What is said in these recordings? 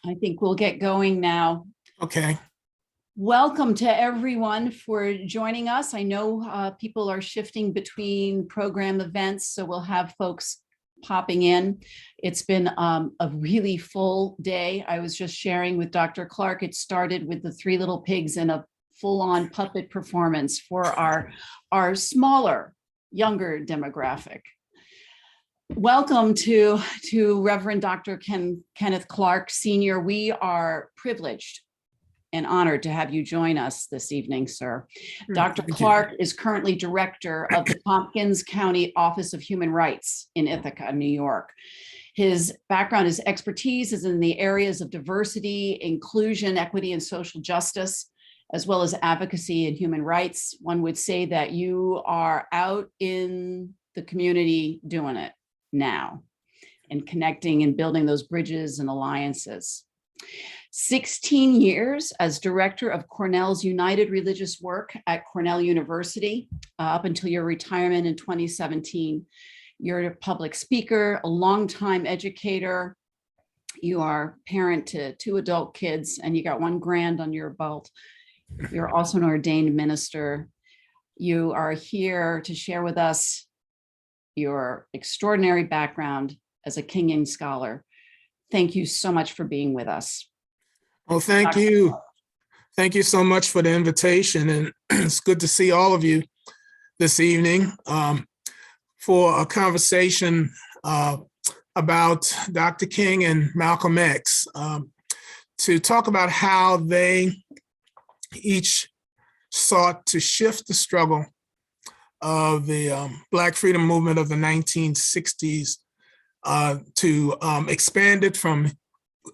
I think we'll get going now. Okay. Welcome to everyone for joining us. I know people are shifting between program events, so we'll have folks popping in. It's been a really full day. I was just sharing with Dr. Clarke. It started with the Three Little Pigs and a full-on puppet performance for our smaller, younger demographic. Welcome to Reverend Dr. Kenneth Clarke, Sr. We are privileged and honored to have you join us this evening, sir. Dr. Clarke is currently director of the Tompkins County Office of Human Rights in Ithaca, New York. His background, his expertise is in the areas of diversity, inclusion, equity, and social justice, as well as advocacy and human rights. One would say that you are out in the community doing it now and connecting and building those bridges and alliances. 16 years as director of Cornell's United Religious Work at Cornell University, up until your retirement in 2017. You're a public speaker, a longtime educator. You are parent to 2 adult kids, and you got 1 grand on your belt. You're also an ordained minister. You are here to share with us your extraordinary background as a Kingian scholar. Thank you so much for being with us. Well, thank you. Thank you so much for the invitation. And it's good to see all of you this evening for a conversation about Dr. King and Malcolm X, to talk about how they each sought to shift the struggle of the Black freedom movement of the 1960s to expand it from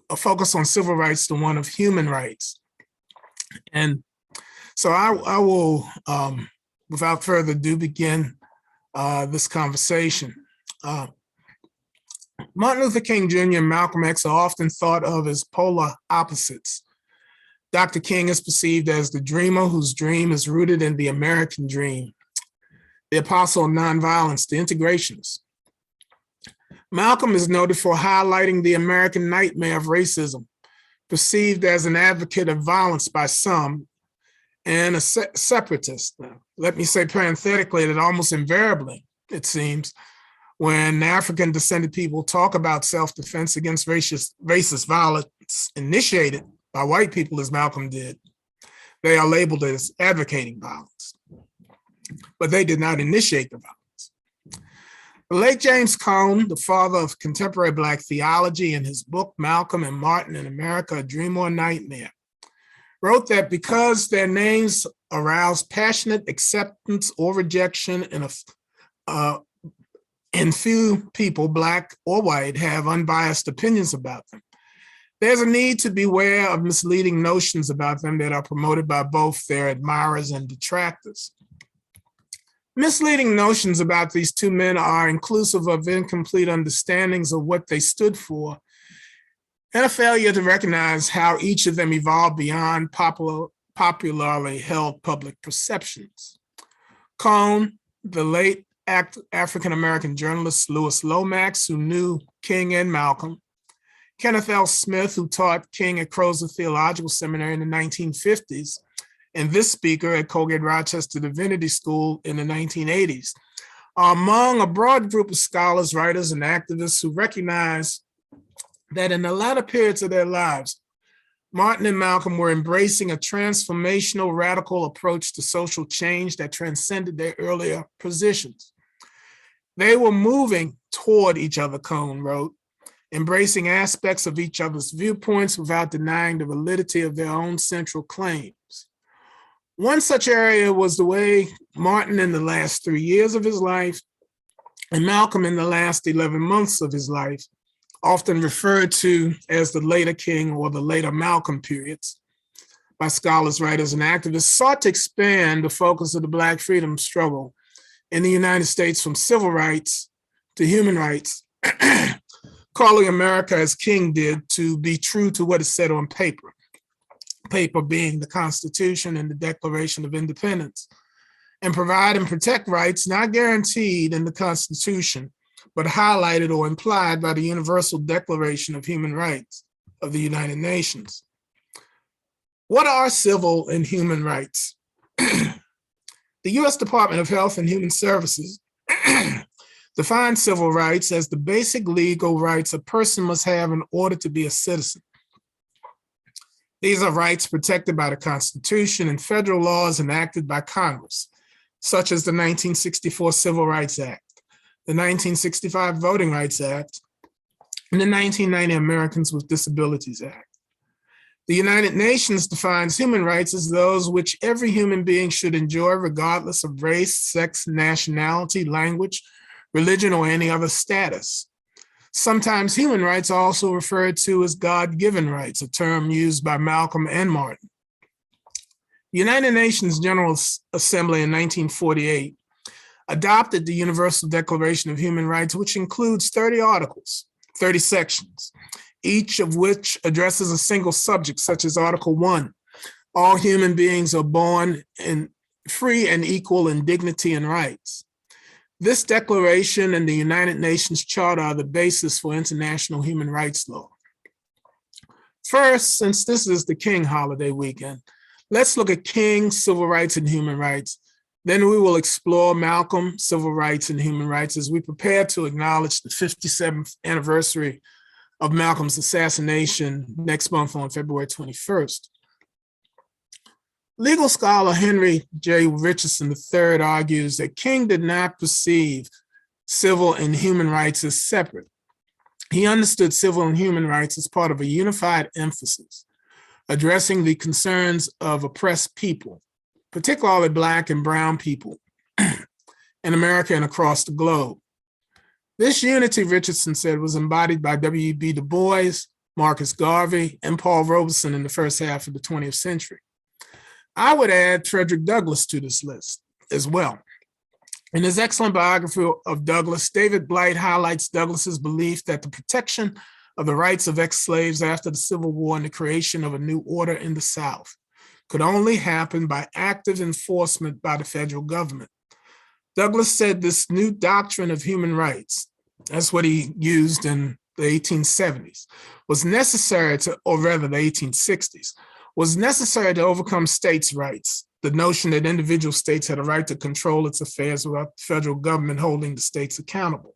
a focus on civil rights to one of human rights. And so I will, without further ado, begin this conversation. Martin Luther King Jr. and Malcolm X are often thought of as polar opposites. Dr. King is perceived as the dreamer whose dream is rooted in the American dream, the apostle of nonviolence, the integrationist. Malcolm is noted for highlighting the American nightmare of racism, perceived as an advocate of violence by some, and a separatist. Let me say parenthetically that almost invariably, it seems, when African descended people talk about self-defense against racist violence initiated by white people, as Malcolm did, they are labeled as advocating violence. But they did not initiate the violence. The late James Cone, the father of contemporary Black theology, in his book, Malcolm and Martin in America, A Dream or a Nightmare, wrote that because their names arouse passionate acceptance or rejection and few people, Black or white, have unbiased opinions about them, there's a need to beware of misleading notions about them that are promoted by both their admirers and detractors. Misleading notions about these 2 men are inclusive of incomplete understandings of what they stood for and a failure to recognize how each of them evolved beyond popularly held public perceptions. Cone, the late African-American journalist Louis Lomax, who knew King and Malcolm, Kenneth L. Smith, who taught King at Crozet Theological Seminary in the 1950s, and this speaker at Colgate-Rochester Divinity School in the 1980s, are among a broad group of scholars, writers, and activists who recognize that in the latter periods of their lives, Martin and Malcolm were embracing a transformational, radical approach to social change that transcended their earlier positions. They were moving toward each other, Cone wrote, embracing aspects of each other's viewpoints without denying the validity of their own central claims. One such area was the way Martin in the last 3 years of his life and Malcolm in the last 11 months of his life, often referred to as the later King or the later Malcolm periods by scholars, writers, and activists, sought to expand the focus of the Black freedom struggle in the United States from civil rights to human rights, calling America, as King did, to be true to what is said on paper. Paper being the Constitution and the Declaration of Independence, and provide and protect rights not guaranteed in the Constitution, but highlighted or implied by the Universal Declaration of Human Rights of the United Nations. What are civil and human rights? The U.S. Department of Health and Human Services defines civil rights as the basic legal rights a person must have in order to be a citizen. These are rights protected by the Constitution and federal laws enacted by Congress, such as the 1964 Civil Rights Act, the 1965 Voting Rights Act, and the 1990 Americans with Disabilities Act. The United Nations defines human rights as those which every human being should enjoy regardless of race, sex, nationality, language, religion, or any other status. Sometimes human rights are also referred to as God-given rights, a term used by Malcolm and Martin. The United Nations General Assembly in 1948 adopted the Universal Declaration of Human Rights, which includes 30 articles, 30 sections, each of which addresses a single subject, such as Article 1, all human beings are born free and equal in dignity and rights. This declaration and the United Nations Charter are the basis for international human rights law. First, since this is the King holiday weekend, let's look at King, civil rights, and human rights. Then we will explore Malcolm, civil rights, and human rights as we prepare to acknowledge the 57th anniversary of Malcolm's assassination next month on February 21st. Legal scholar Henry J. Richardson III argues that King did not perceive civil and human rights as separate. He understood civil and human rights as part of a unified emphasis, addressing the concerns of oppressed people, particularly Black and Brown people in America and across the globe. This unity, Richardson said, was embodied by W.E.B. DuBois, Marcus Garvey, and Paul Robeson in the first half of the 20th century. I would add Frederick Douglass to this list as well. In his excellent biography of Douglass, David Blight highlights Douglass's belief that the protection of the rights of ex-slaves after the Civil War and the creation of a new order in the South could only happen by active enforcement by the federal government. Douglass said this new doctrine of human rights, that's what he used in the 1870s, was necessary to, or rather the 1860s, was necessary to overcome states' rights, the notion that individual states had a right to control its affairs without the federal government holding the states accountable.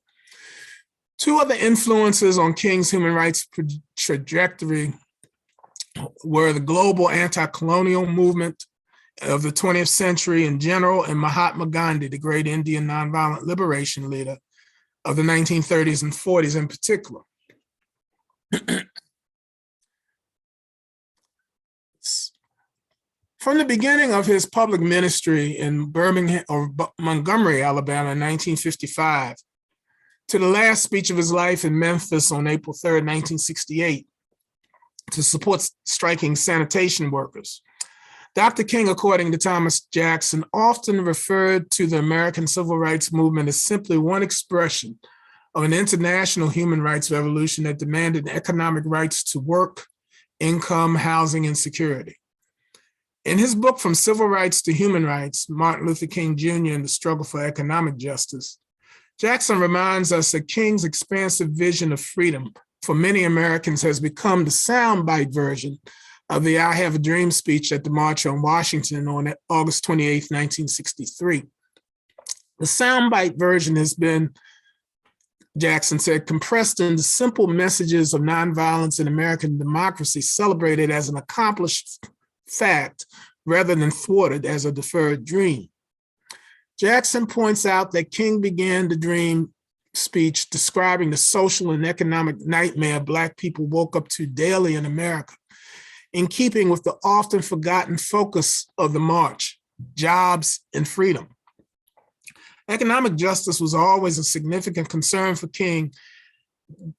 Two other influences on King's human rights trajectory were the global anti-colonial movement of the 20th century in general, and Mahatma Gandhi, the great Indian nonviolent liberation leader of the 1930s and 40s in particular. From the beginning of his public ministry in Birmingham or Montgomery, Alabama in 1955, to the last speech of his life in Memphis on April 3rd, 1968, to support striking sanitation workers, Dr. King, according to Thomas Jackson, often referred to the American civil rights movement as simply one expression of an international human rights revolution that demanded economic rights to work, income, housing, and security. In his book, From Civil Rights to Human Rights, Martin Luther King Jr. and the Struggle for Economic Justice, Jackson reminds us that King's expansive vision of freedom for many Americans has become the soundbite version of the I Have a Dream speech at the March on Washington on August 28, 1963. The soundbite version has been, Jackson said, compressed into simple messages of nonviolence and American democracy, celebrated as an accomplished fact rather than thwarted as a deferred dream. Jackson points out that King began the dream speech describing the social and economic nightmare Black people woke up to daily in America, in keeping with the often forgotten focus of the march, jobs and freedom. Economic justice was always a significant concern for King,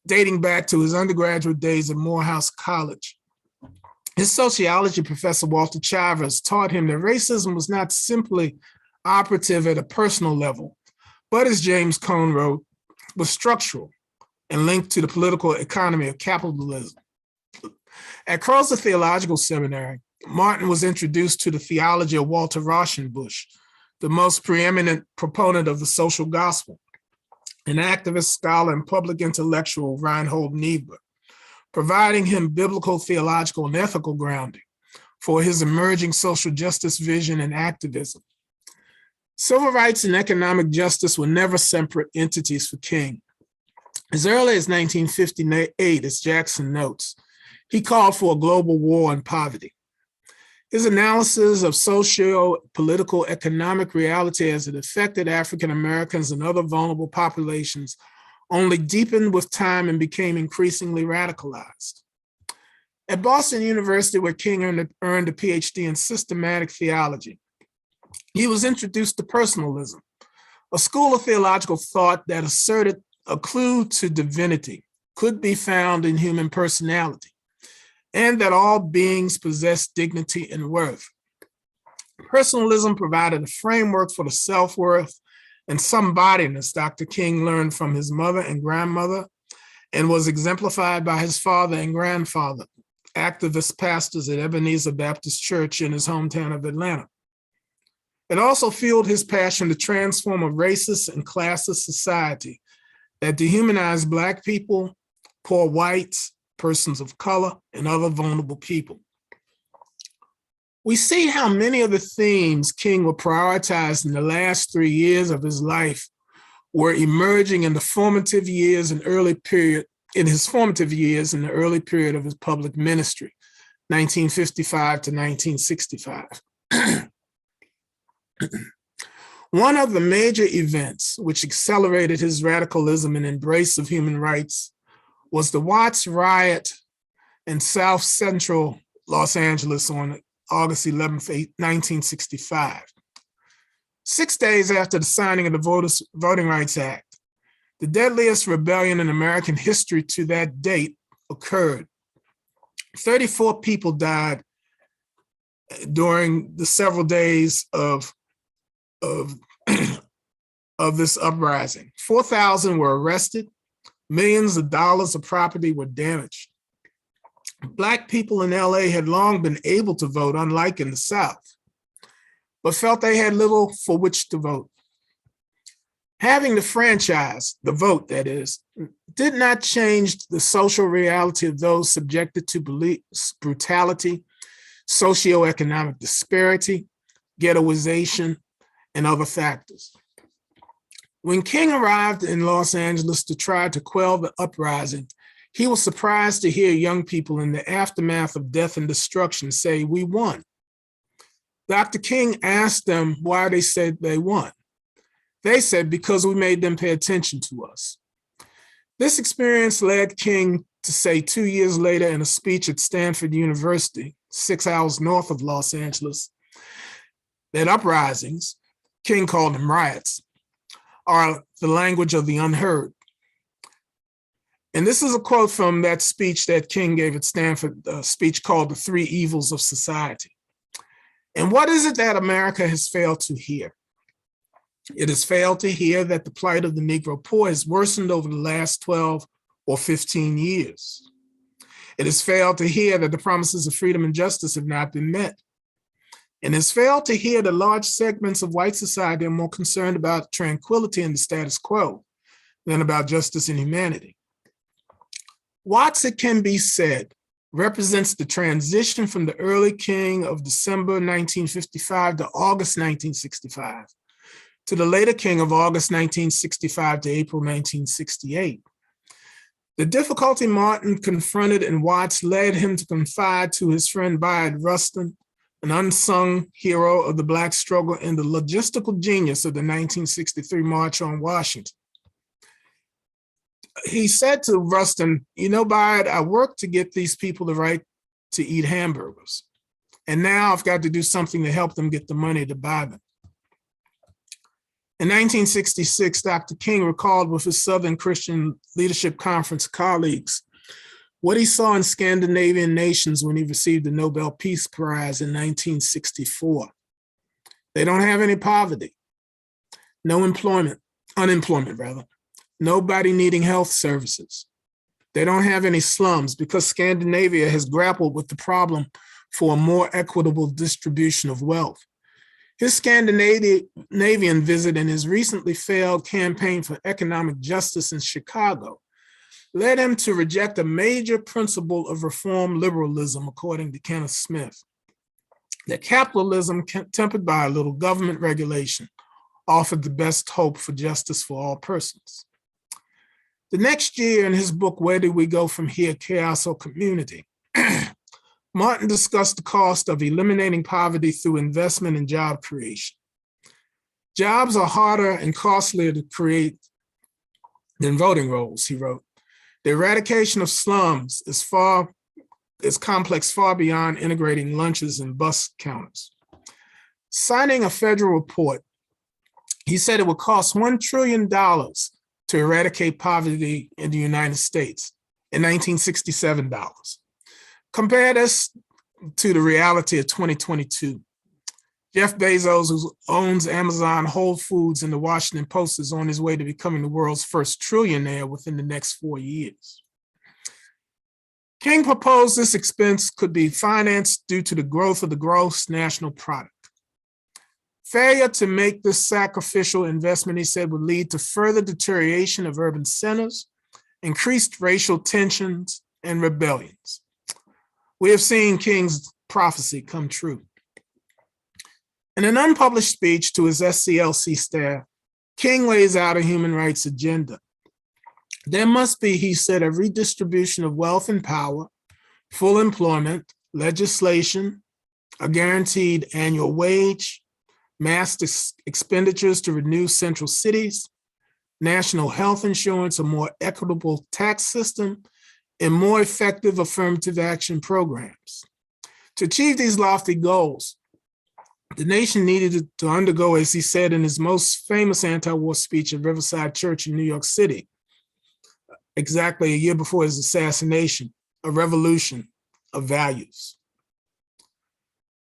dating back to his undergraduate days at Morehouse College. His sociology professor, Walter Chivers, taught him that racism was not simply operative at a personal level, but as James Cone wrote, was structural and linked to the political economy of capitalism. At Crozer Theological Seminary, Martin was introduced to the theology of Walter Rauschenbusch, the most preeminent proponent of the social gospel, an activist, scholar, and public intellectual, Reinhold Niebuhr. providing him biblical, theological, and ethical grounding for his emerging social justice vision and activism. Civil rights and economic justice were never separate entities for King. As early as 1958, as Jackson notes, he called for a global war on poverty. His analysis of socio-political economic reality as it affected African Americans and other vulnerable populations only deepened with time and became increasingly radicalized. At Boston University, where King earned a PhD in systematic theology, he was introduced to personalism, a school of theological thought that asserted a clue to divinity could be found in human personality, and that all beings possess dignity and worth. Personalism provided a framework for the self-worth and somebodiness Dr. King learned from his mother and grandmother and was exemplified by his father and grandfather, activist pastors at Ebenezer Baptist Church in his hometown of Atlanta. It also fueled his passion to transform a racist and classist society that dehumanized Black people, poor whites, persons of color, and other vulnerable people. We see how many of the themes King would prioritize in the last 3 years of his life were emerging in the formative years and early period, in his formative years in the early period of his public ministry, 1955 to 1965. One of the major events which accelerated his radicalism and embrace of human rights was the Watts riot in South Central Los Angeles on August 11th, 1965. 6 days after the signing of the Voting Rights Act, the deadliest rebellion in American history to that date occurred. 34 people died during the several days of this uprising. 4,000 were arrested. Millions of dollars of property were damaged. Black people in LA had long been able to vote, unlike in the South, but felt they had little for which to vote. Having the franchise, the vote that is, did not change the social reality of those subjected to police brutality, socioeconomic disparity, ghettoization, and other factors. When King arrived in Los Angeles to try to quell the uprising, he was surprised to hear young people in the aftermath of death and destruction say, "We won." Dr. King asked them why they said they won. They said, "Because we made them pay attention to us." This experience led King to say 2 years later in a speech at Stanford University, 6 hours north of Los Angeles, that uprisings, King called them riots, are the language of the unheard. And this is a quote from that speech that King gave at Stanford, a speech called The Three Evils of Society. And what is it that America has failed to hear? It has failed to hear that the plight of the Negro poor has worsened over the last 12 or 15 years. It has failed to hear that the promises of freedom and justice have not been met. And has failed to hear that large segments of white society are more concerned about tranquility and the status quo than about justice and humanity. Watts, it can be said, represents the transition from the early King of December 1955 to August 1965 to the later King of August 1965 to April 1968. The difficulty Martin confronted in Watts led him to confide to his friend Bayard Rustin, an unsung hero of the Black struggle and the logistical genius of the 1963 March on Washington. He said to Rustin, "You know, Bayard, I worked to get these people the right to eat hamburgers. And now I've got to do something to help them get the money to buy them." In 1966, Dr. King recalled with his Southern Christian Leadership Conference colleagues what he saw in Scandinavian nations when he received the Nobel Peace Prize in 1964. They don't have any poverty, no unemployment rather, nobody needing health services. They don't have any slums because Scandinavia has grappled with the problem for a more equitable distribution of wealth. His Scandinavian visit and his recently failed campaign for economic justice in Chicago led him to reject a major principle of reform liberalism, according to Kenneth Smith, that capitalism, tempered by a little government regulation, offered the best hope for justice for all persons. The next year, in his book, Where Do We Go From Here, Chaos or Community, Martin discussed the cost of eliminating poverty through investment and job creation. Jobs are harder and costlier to create than voting rolls, he wrote. The eradication of slums is complex far beyond integrating lunches and bus counters. Citing a federal report, he said it would cost $1 trillion to eradicate poverty in the United States in 1967 dollars. Compare this to the reality of 2022. Jeff Bezos, who owns Amazon, Whole Foods, and the Washington Post, is on his way to becoming the world's first trillionaire within the next 4 years. King proposed this expense could be financed due to the growth of the gross national product. Failure to make this sacrificial investment, he said, would lead to further deterioration of urban centers, increased racial tensions, and rebellions. We have seen King's prophecy come true. In an unpublished speech to his SCLC staff, King lays out a human rights agenda. There must be, he said, a redistribution of wealth and power, full employment, legislation, a guaranteed annual wage, mass expenditures to renew central cities, national health insurance, a more equitable tax system, and more effective affirmative action programs. To achieve these lofty goals, the nation needed to undergo, as he said in his most famous anti-war speech at Riverside Church in New York City, exactly a year before his assassination, a revolution of values.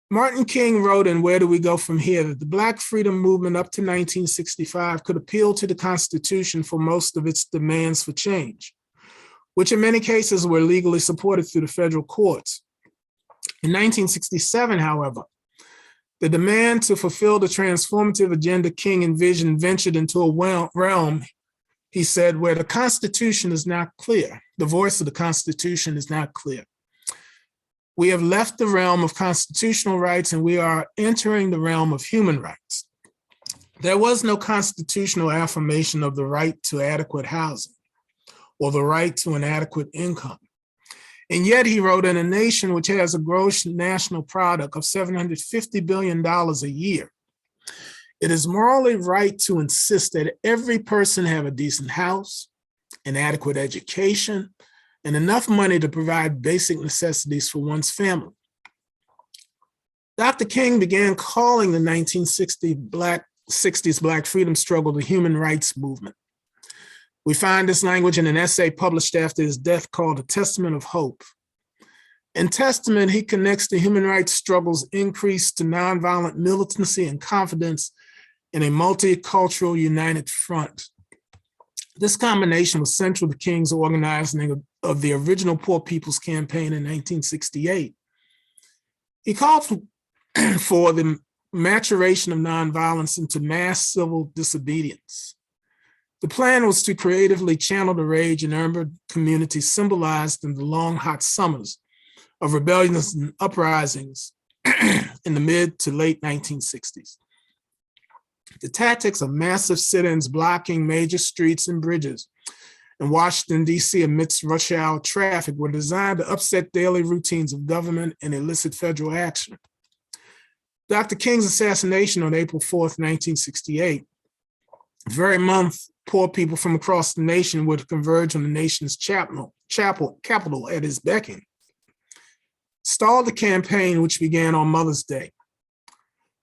Martin King wrote in Where Do We Go From Here that the Black freedom movement up to 1965 could appeal to the Constitution for most of its demands for change, which in many cases were legally supported through the federal courts. In 1967, however, the demand to fulfill the transformative agenda King envisioned ventured into a realm, he said, where the Constitution is not clear. The voice of the Constitution is not clear. We have left the realm of constitutional rights and we are entering the realm of human rights. There was no constitutional affirmation of the right to adequate housing or the right to an adequate income. And yet, he wrote, in a nation which has a gross national product of $750 billion a year, it is morally right to insist that every person have a decent house, an adequate education, and enough money to provide basic necessities for one's family. Dr. King began calling the 1960s Black freedom struggle the human rights movement. We find this language in an essay published after his death called A Testament of Hope. In Testament, he connects the human rights struggle's increase to nonviolent militancy and confidence in a multicultural united front. This combination was central to King's organizing of the original Poor People's Campaign in 1968. He called for the maturation of nonviolence into mass civil disobedience. The plan was to creatively channel the rage in urban communities symbolized in the long, hot summers of rebellions and uprisings in the mid to late 1960s. The tactics of massive sit-ins blocking major streets and bridges in Washington, D.C. amidst rush hour traffic were designed to upset daily routines of government and elicit federal action. Dr. King's assassination on April 4th, 1968, the very month poor people from across the nation would converge on the nation's capital at his beckon, stalled the campaign, which began on Mother's Day.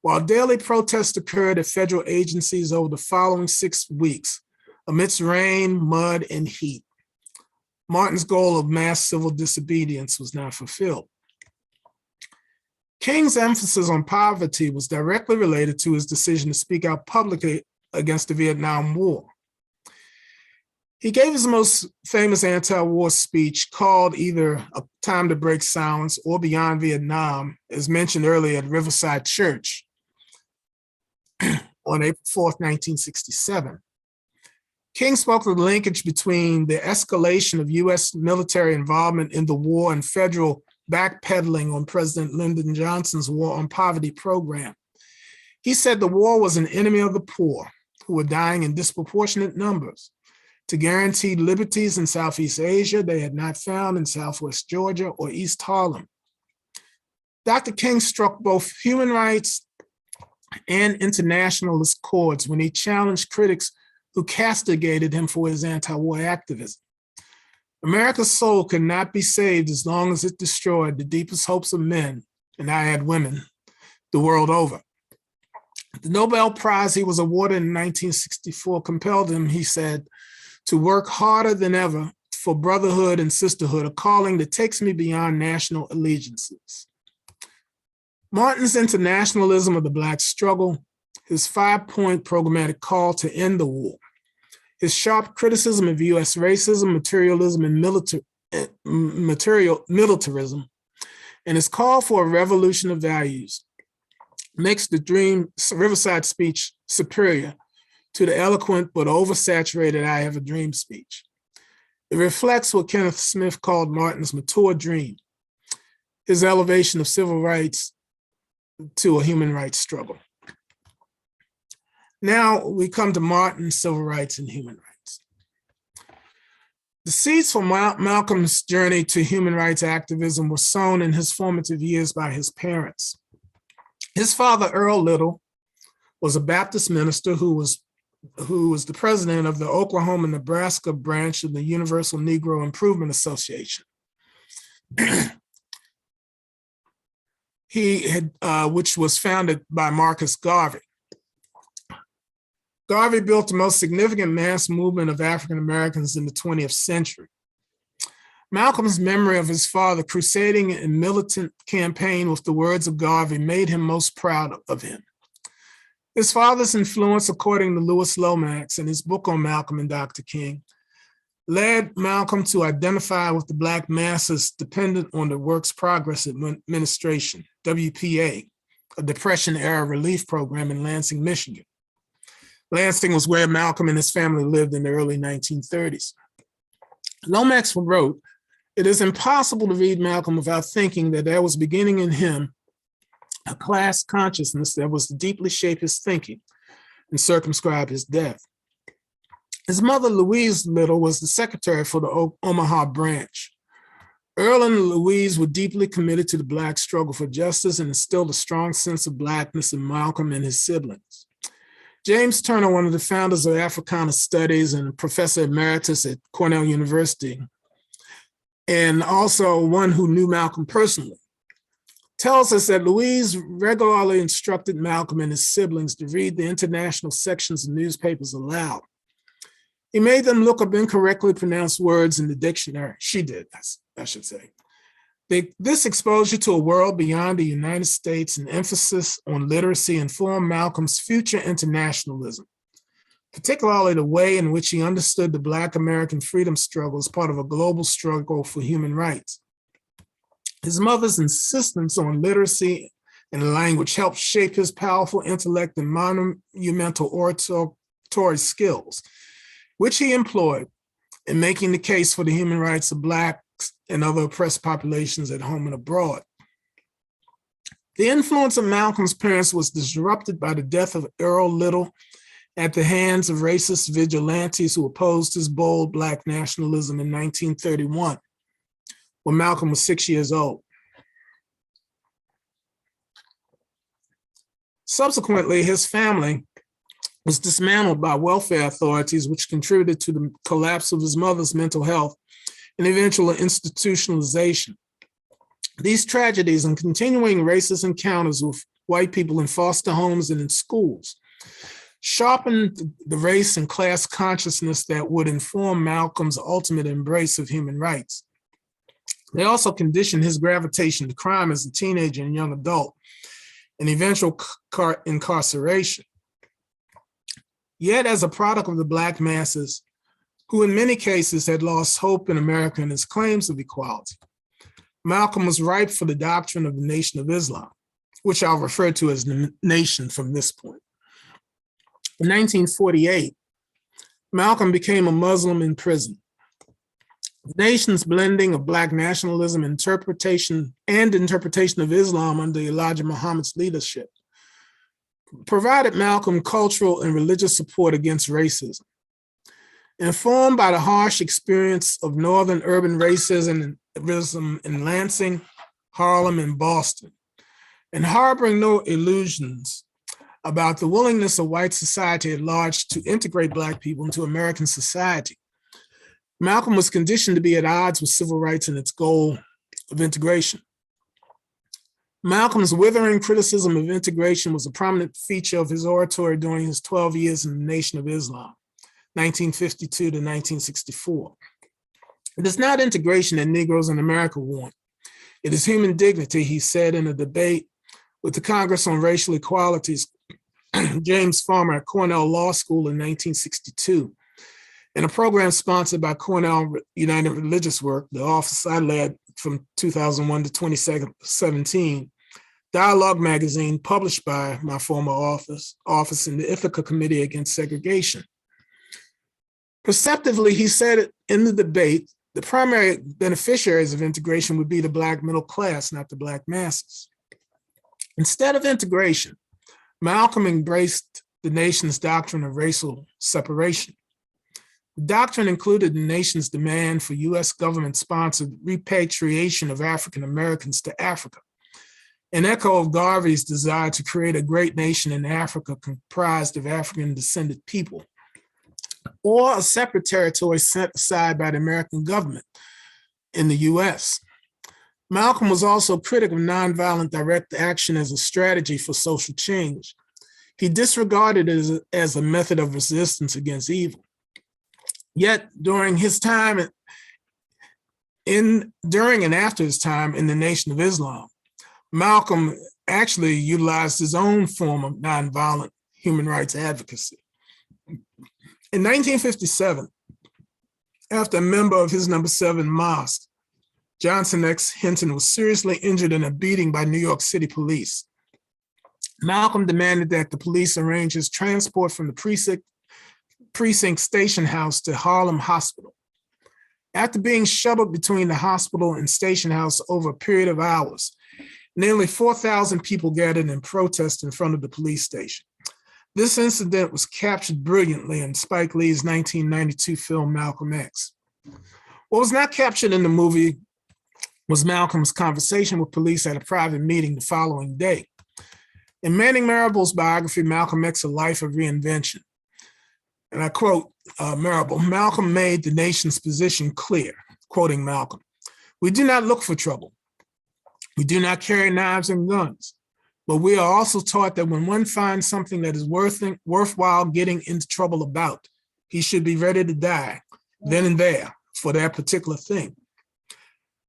While daily protests occurred at federal agencies over the following 6 weeks, amidst rain, mud, and heat, Martin's goal of mass civil disobedience was not fulfilled. King's emphasis on poverty was directly related to his decision to speak out publicly against the Vietnam War. He gave his most famous anti-war speech called either A Time to Break Silence or Beyond Vietnam, as mentioned earlier at Riverside Church on April 4th, 1967. King spoke of the linkage between the escalation of U.S. military involvement in the war and federal backpedaling on President Lyndon Johnson's War on Poverty program. He said the war was an enemy of the poor, who were dying in disproportionate numbers, to guarantee liberties in Southeast Asia they had not found in Southwest Georgia or East Harlem. Dr. King struck both human rights and internationalist chords when he challenged critics who castigated him for his anti-war activism. America's soul could not be saved as long as it destroyed the deepest hopes of men, and I add women, the world over. The Nobel Prize he was awarded in 1964 compelled him, he said, to work harder than ever for brotherhood and sisterhood, a calling that takes me beyond national allegiances. Martin's internationalism of the Black struggle, his 5-point programmatic call to end the war, his sharp criticism of U.S. racism, materialism, and militarism, and his call for a revolution of values makes the Riverside speech superior to the eloquent but oversaturated I Have a Dream speech. It reflects what Kenneth Smith called Martin's mature dream, his elevation of civil rights to a human rights struggle. Now we come to Martin's civil rights and human rights. The seeds for Malcolm's journey to human rights activism were sown in his formative years by his parents. His father, Earl Little, was a Baptist minister who was the president of the Oklahoma-Nebraska branch of the Universal Negro Improvement Association. Which was founded by Marcus Garvey. Garvey built the most significant mass movement of African Americans in the 20th century. Malcolm's memory of his father crusading and militant campaign with the words of Garvey made him most proud of him. His father's influence, according to Lewis Lomax in his book on Malcolm and Dr. King, led Malcolm to identify with the Black masses dependent on the Works Progress Administration, WPA, a Depression-era relief program in Lansing, Michigan. Lansing was where Malcolm and his family lived in the early 1930s. Lomax wrote, "It is impossible to read Malcolm without thinking that there was beginning in him a class consciousness that was to deeply shape his thinking and circumscribe his death." His mother, Louise Little, was the secretary for the Omaha branch. Earl and Louise were deeply committed to the Black struggle for justice and instilled a strong sense of Blackness in Malcolm and his siblings. James Turner, one of the founders of Africana Studies and professor emeritus at Cornell University, and also one who knew Malcolm personally, tells us that Louise regularly instructed Malcolm and his siblings to read the international sections of newspapers aloud. He made them look up incorrectly pronounced words in the dictionary. She did, I should say. This exposure to a world beyond the United States and emphasis on literacy informed Malcolm's future internationalism, particularly the way in which he understood the Black American freedom struggle as part of a global struggle for human rights. His mother's insistence on literacy and language helped shape his powerful intellect and monumental oratory skills, which he employed in making the case for the human rights of Blacks and other oppressed populations at home and abroad. The influence of Malcolm's parents was disrupted by the death of Earl Little at the hands of racist vigilantes who opposed his bold Black nationalism in 1931, when Malcolm was 6 years old. Subsequently, his family was dismantled by welfare authorities, which contributed to the collapse of his mother's mental health and eventual institutionalization. These tragedies and continuing racist encounters with white people in foster homes and in schools sharpened the race and class consciousness that would inform Malcolm's ultimate embrace of human rights. They also conditioned his gravitation to crime as a teenager and young adult and eventual incarceration. Yet, as a product of the Black masses, who in many cases had lost hope in America and its claims of equality, Malcolm was ripe for the doctrine of the Nation of Islam, which I'll refer to as the nation from this point. In 1948, Malcolm became a Muslim in prison. The nation's blending of Black nationalism interpretation of Islam under Elijah Muhammad's leadership provided Malcolm cultural and religious support against racism. Informed by the harsh experience of northern urban racism in Lansing, Harlem, and Boston, and harboring no illusions about the willingness of white society at large to integrate Black people into American society, Malcolm was conditioned to be at odds with civil rights and its goal of integration. Malcolm's withering criticism of integration was a prominent feature of his oratory during his 12 years in the Nation of Islam, 1952 to 1964. It is not integration that Negroes in America want. It is human dignity, he said in a debate with the Congress on Racial Equality's James Farmer at Cornell Law School in 1962. In a program sponsored by Cornell United Religious Work, the office I led from 2001 to 2017, Dialogue magazine published by my former office in the Ithaca Committee Against Segregation. Perceptively, he said in the debate, the primary beneficiaries of integration would be the Black middle class, not the Black masses. Instead of integration, Malcolm embraced the nation's doctrine of racial separation. The doctrine included the nation's demand for US government-sponsored repatriation of African Americans to Africa, an echo of Garvey's desire to create a great nation in Africa comprised of African-descended people, or a separate territory set aside by the American government in the US. Malcolm was also critical of nonviolent direct action as a strategy for social change. He disregarded it as a method of resistance against evil. Yet during and after his time in the Nation of Islam, Malcolm actually utilized his own form of nonviolent human rights advocacy. In 1957, after a member of his number 7 mosque, Johnson X. Hinton, was seriously injured in a beating by New York City police, Malcolm demanded that the police arrange his transport from the precinct station house to Harlem Hospital. After being shuttled between the hospital and station house over a period of hours, nearly 4,000 people gathered in protest in front of the police station. This incident was captured brilliantly in Spike Lee's 1992 film, Malcolm X. What was not captured in the movie was Malcolm's conversation with police at a private meeting the following day. In Manning Marable's biography, Malcolm X, A Life of Reinvention, and I quote Marable, Malcolm made the nation's position clear, quoting Malcolm, "We do not look for trouble. We do not carry knives and guns, but we are also taught that when one finds something that is worthwhile getting into trouble about, he should be ready to die then and there for that particular thing."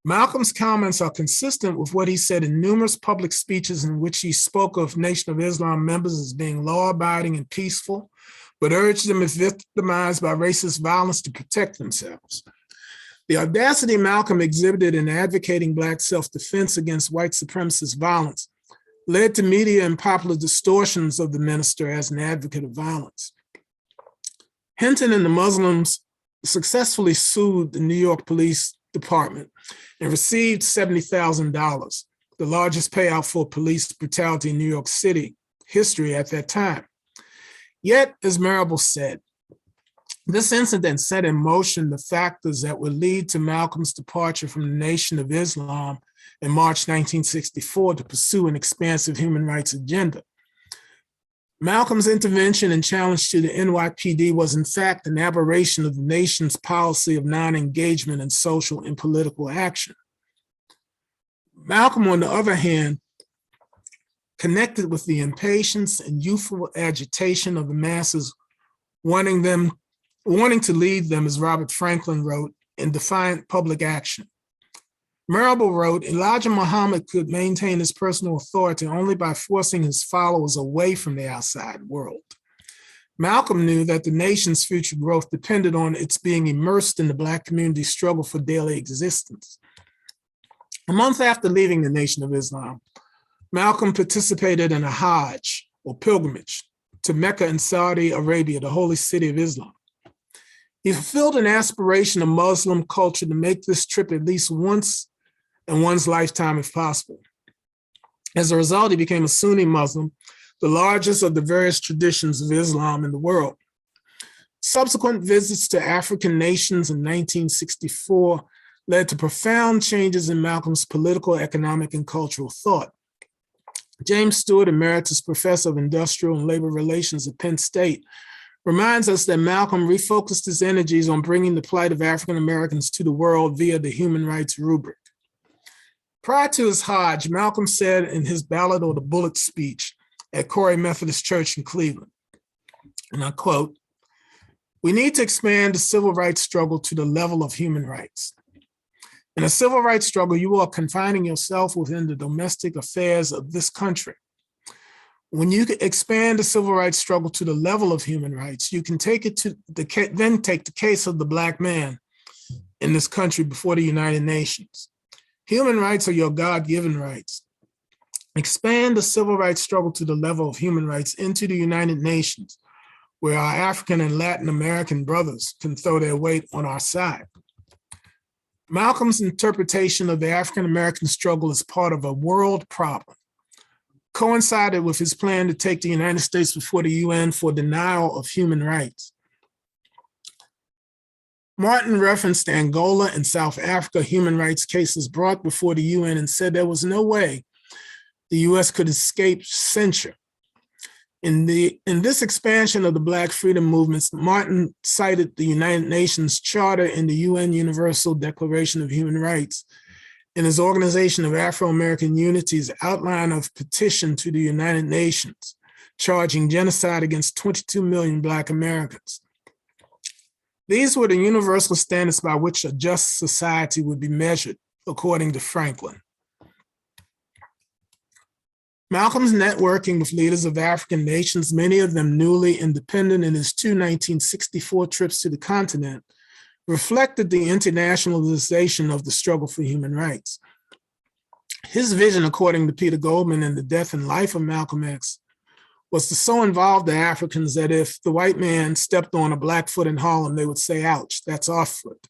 Malcolm's comments are consistent with what he said in numerous public speeches in which he spoke of Nation of Islam members as being law-abiding and peaceful, but urged them if victimized by racist violence to protect themselves. The audacity Malcolm exhibited in advocating Black self-defense against white supremacist violence led to media and popular distortions of the minister as an advocate of violence. Hinton and the Muslims successfully sued the New York Police Department and received $70,000, the largest payout for police brutality in New York City history at that time. Yet, as Marable said, this incident set in motion the factors that would lead to Malcolm's departure from the Nation of Islam in March 1964 to pursue an expansive human rights agenda. Malcolm's intervention and challenge to the NYPD was in fact an aberration of the nation's policy of non-engagement in social and political action. Malcolm, on the other hand, connected with the impatience and youthful agitation of the masses, wanting to lead them, as Robert Franklin wrote, in defiant public action. Marable wrote, Elijah Muhammad could maintain his personal authority only by forcing his followers away from the outside world. Malcolm knew that the nation's future growth depended on its being immersed in the Black community's struggle for daily existence. A month after leaving the Nation of Islam, Malcolm participated in a Hajj, or pilgrimage, to Mecca in Saudi Arabia, the holy city of Islam. He fulfilled an aspiration of Muslim culture to make this trip at least once in one's lifetime if possible. As a result, he became a Sunni Muslim, the largest of the various traditions of Islam in the world. Subsequent visits to African nations in 1964 led to profound changes in Malcolm's political, economic, and cultural thought. James Stewart, Emeritus Professor of Industrial and Labor Relations at Penn State, reminds us that Malcolm refocused his energies on bringing the plight of African Americans to the world via the human rights rubric. Prior to his Hajj, Malcolm said in his Ballad or the Bullet speech at Corey Methodist Church in Cleveland, and I quote, "We need to expand the civil rights struggle to the level of human rights. In a civil rights struggle, you are confining yourself within the domestic affairs of this country. When you expand the civil rights struggle to the level of human rights, you can take it to then take the case of the Black man in this country before the United Nations. Human rights are your God-given rights. Expand the civil rights struggle to the level of human rights into the United Nations, where our African and Latin American brothers can throw their weight on our side." Malcolm's interpretation of the African American struggle as part of a world problem coincided with his plan to take the United States before the UN for denial of human rights. Martin referenced Angola and South Africa human rights cases brought before the UN and said there was no way the US could escape censure. In this expansion of the Black freedom movements, Martin cited the United Nations Charter and the UN Universal Declaration of Human Rights in his Organization of Afro-American Unity's outline of petition to the United Nations, charging genocide against 22 million Black Americans. These were the universal standards by which a just society would be measured, according to Franklin. Malcolm's networking with leaders of African nations, many of them newly independent, in his two 1964 trips to the continent, reflected the internationalization of the struggle for human rights. His vision, according to Peter Goldman in The Death and Life of Malcolm X, was to so involve the Africans that if the white man stepped on a Black foot in Harlem, they would say, "Ouch, that's our foot."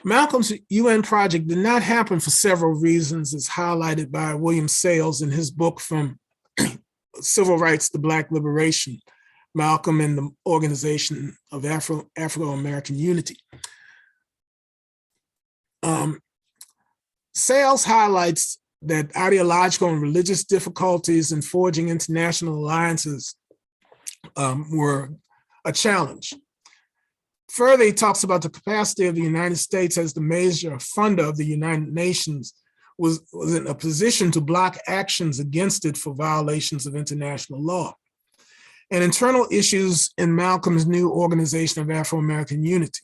Malcolm's UN project did not happen for several reasons, as highlighted by William Sales in his book From Civil Rights to Black Liberation, Malcolm and the Organization of Afro-American Unity. Sales highlights that ideological and religious difficulties in forging international alliances were a challenge. Further, he talks about the capacity of the United States as the major funder of the United Nations was in a position to block actions against it for violations of international law, and internal issues in Malcolm's new Organization of Afro-American Unity.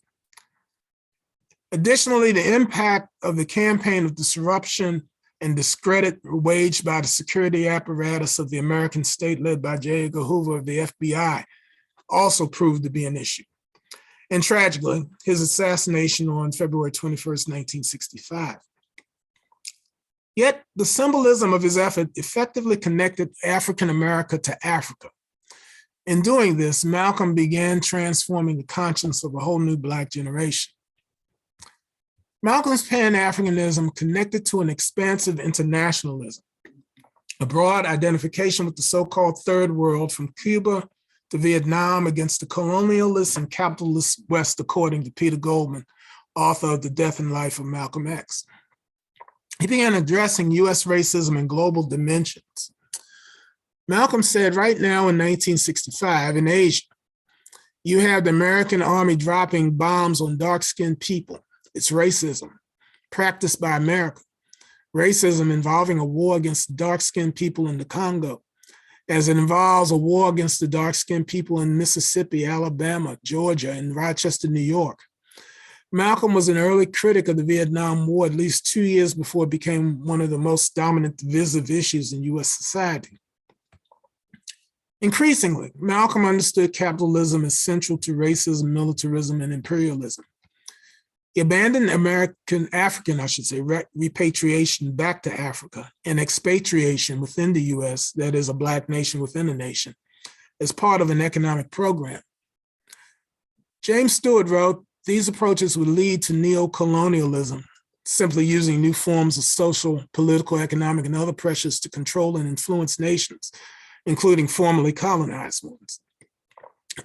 Additionally, the impact of the campaign of disruption and discredit waged by the security apparatus of the American state led by J. Edgar Hoover of the FBI also proved to be an issue. And tragically, his assassination on February 21st, 1965. Yet the symbolism of his effort effectively connected African America to Africa. In doing this, Malcolm began transforming the conscience of a whole new Black generation. Malcolm's Pan-Africanism connected to an expansive internationalism, a broad identification with the so-called Third World from Cuba to Vietnam against the colonialist and capitalist West, according to Peter Goldman, author of The Death and Life of Malcolm X. He began addressing US racism in global dimensions. Malcolm said right now in 1965 in Asia, you have the American army dropping bombs on dark-skinned people. It's racism practiced by America. Racism involving a war against dark-skinned people in the Congo, as it involves a war against the dark-skinned people in Mississippi, Alabama, Georgia, and Rochester, New York. Malcolm was an early critic of the Vietnam War, at least 2 years before it became one of the most dominant divisive issues in US society. Increasingly, Malcolm understood capitalism as central to racism, militarism, and imperialism. He abandoned African repatriation back to Africa and expatriation within the US, that is a Black nation within a nation, as part of an economic program. James Stewart wrote, these approaches would lead to neo-colonialism, simply using new forms of social, political, economic, and other pressures to control and influence nations, including formerly colonized ones.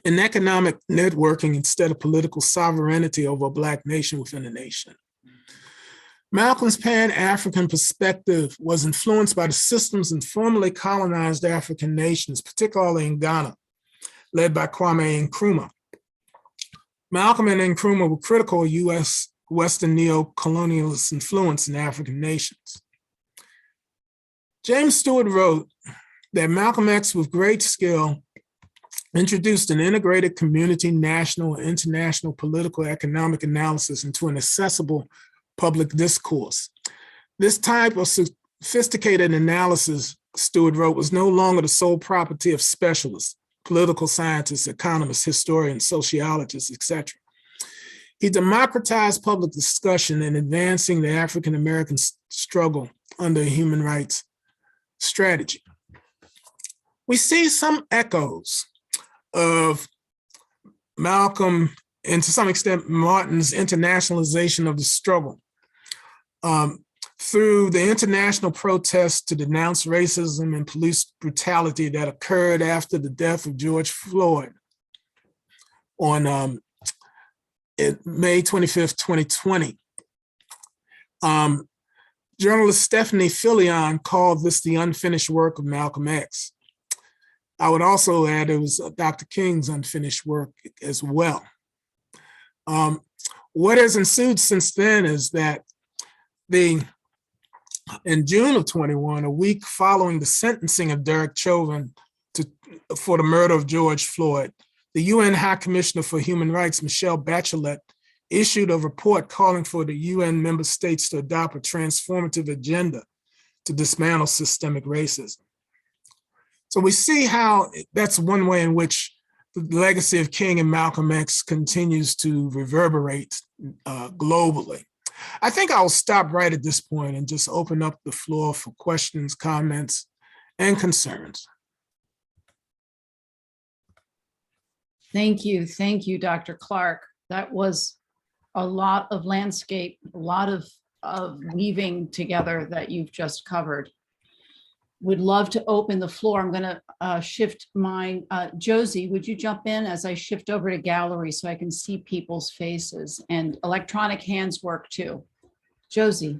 An economic networking instead of political sovereignty over a Black nation within a nation. Malcolm's Pan-African perspective was influenced by the systems in formerly colonized African nations, particularly in Ghana, led by Kwame Nkrumah. Malcolm and Nkrumah were critical of U.S. Western neo-colonialist influence in African nations. James Stewart wrote that Malcolm X, with great skill, introduced an integrated community, national, and international political economic analysis into an accessible public discourse. This type of sophisticated analysis, Stewart wrote, was no longer the sole property of specialists, political scientists, economists, historians, sociologists, etc. He democratized public discussion in advancing the African-American struggle under a human rights strategy. We see some echoes of Malcolm and to some extent Martin's internationalization of the struggle through the international protests to denounce racism and police brutality that occurred after the death of George Floyd on May 25th, 2020. Journalist Stephanie Fillion called this the unfinished work of Malcolm X. I would also add it was Dr. King's unfinished work as well. What has ensued since then is that in June of 21, a week following the sentencing of Derek Chauvin for the murder of George Floyd, the UN High Commissioner for Human Rights, Michelle Bachelet, issued a report calling for the UN member states to adopt a transformative agenda to dismantle systemic racism. So we see how that's one way in which the legacy of King and Malcolm X continues to reverberate globally. I think I'll stop right at this point and just open up the floor for questions, comments, and concerns. Thank you, Dr. Clarke. That was a lot of landscape, a lot of weaving together that you've just covered. Would love to open the floor. I'm going to shift mine. Josie, would you jump in as I shift over to gallery so I can see people's faces, and electronic hands work too. Josie.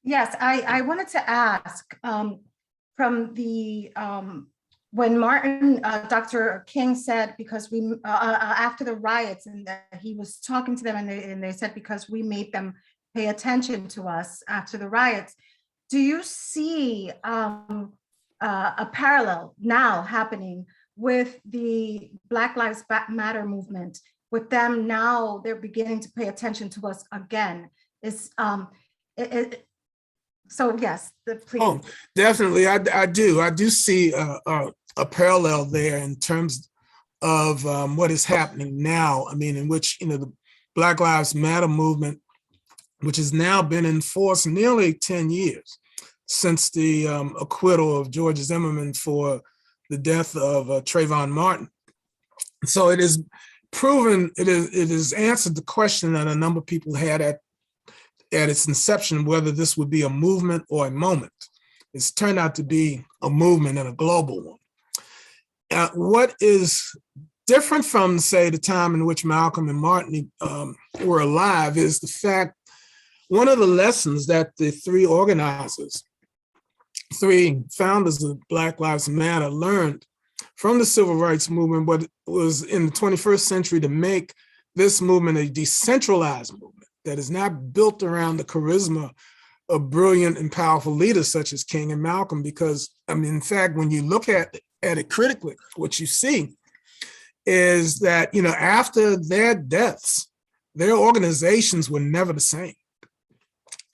Yes, I wanted to ask from the, when Martin, Dr. King said, because we, after the riots, and he was talking to them and they said, because we made them pay attention to us after the riots. Do you see a parallel now happening with the Black Lives Matter movement? With them now, they're beginning to pay attention to us again. So yes, please. Oh, definitely, I do see a parallel there in terms of what is happening now. I mean, in which, the Black Lives Matter movement, which has now been in force nearly 10 years since the acquittal of George Zimmerman for the death of Trayvon Martin. So it is proven, it has answered the question that a number of people had at its inception, whether this would be a movement or a moment. It's turned out to be a movement and a global one. What is different from, say, the time in which Malcolm and Martin were alive is the fact, one of the lessons that the three founders of Black Lives Matter learned from the civil rights movement, but was in the 21st century to make this movement a decentralized movement that is not built around the charisma of brilliant and powerful leaders such as King and Malcolm. Because, in fact, when you look at it critically, what you see is that, after their deaths, their organizations were never the same.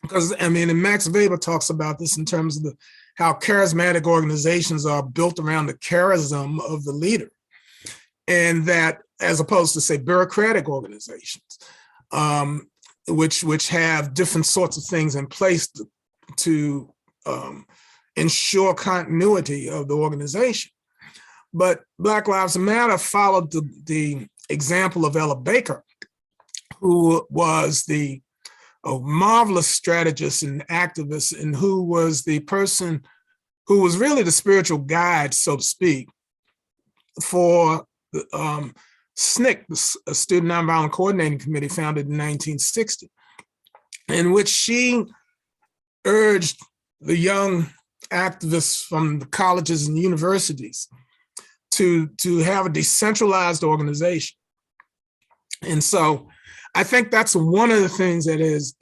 Because, and Max Weber talks about this in terms of how charismatic organizations are built around the charism of the leader. And that, as opposed to, say, bureaucratic organizations, which have different sorts of things in place to ensure continuity of the organization. But Black Lives Matter followed the example of Ella Baker, who was a marvelous strategist and activist, and who was the person who was really the spiritual guide, so to speak, for the SNCC, the Student Nonviolent Coordinating Committee, founded in 1960, in which she urged the young activists from the colleges and universities to have a decentralized organization. And so I think that's one of the things that has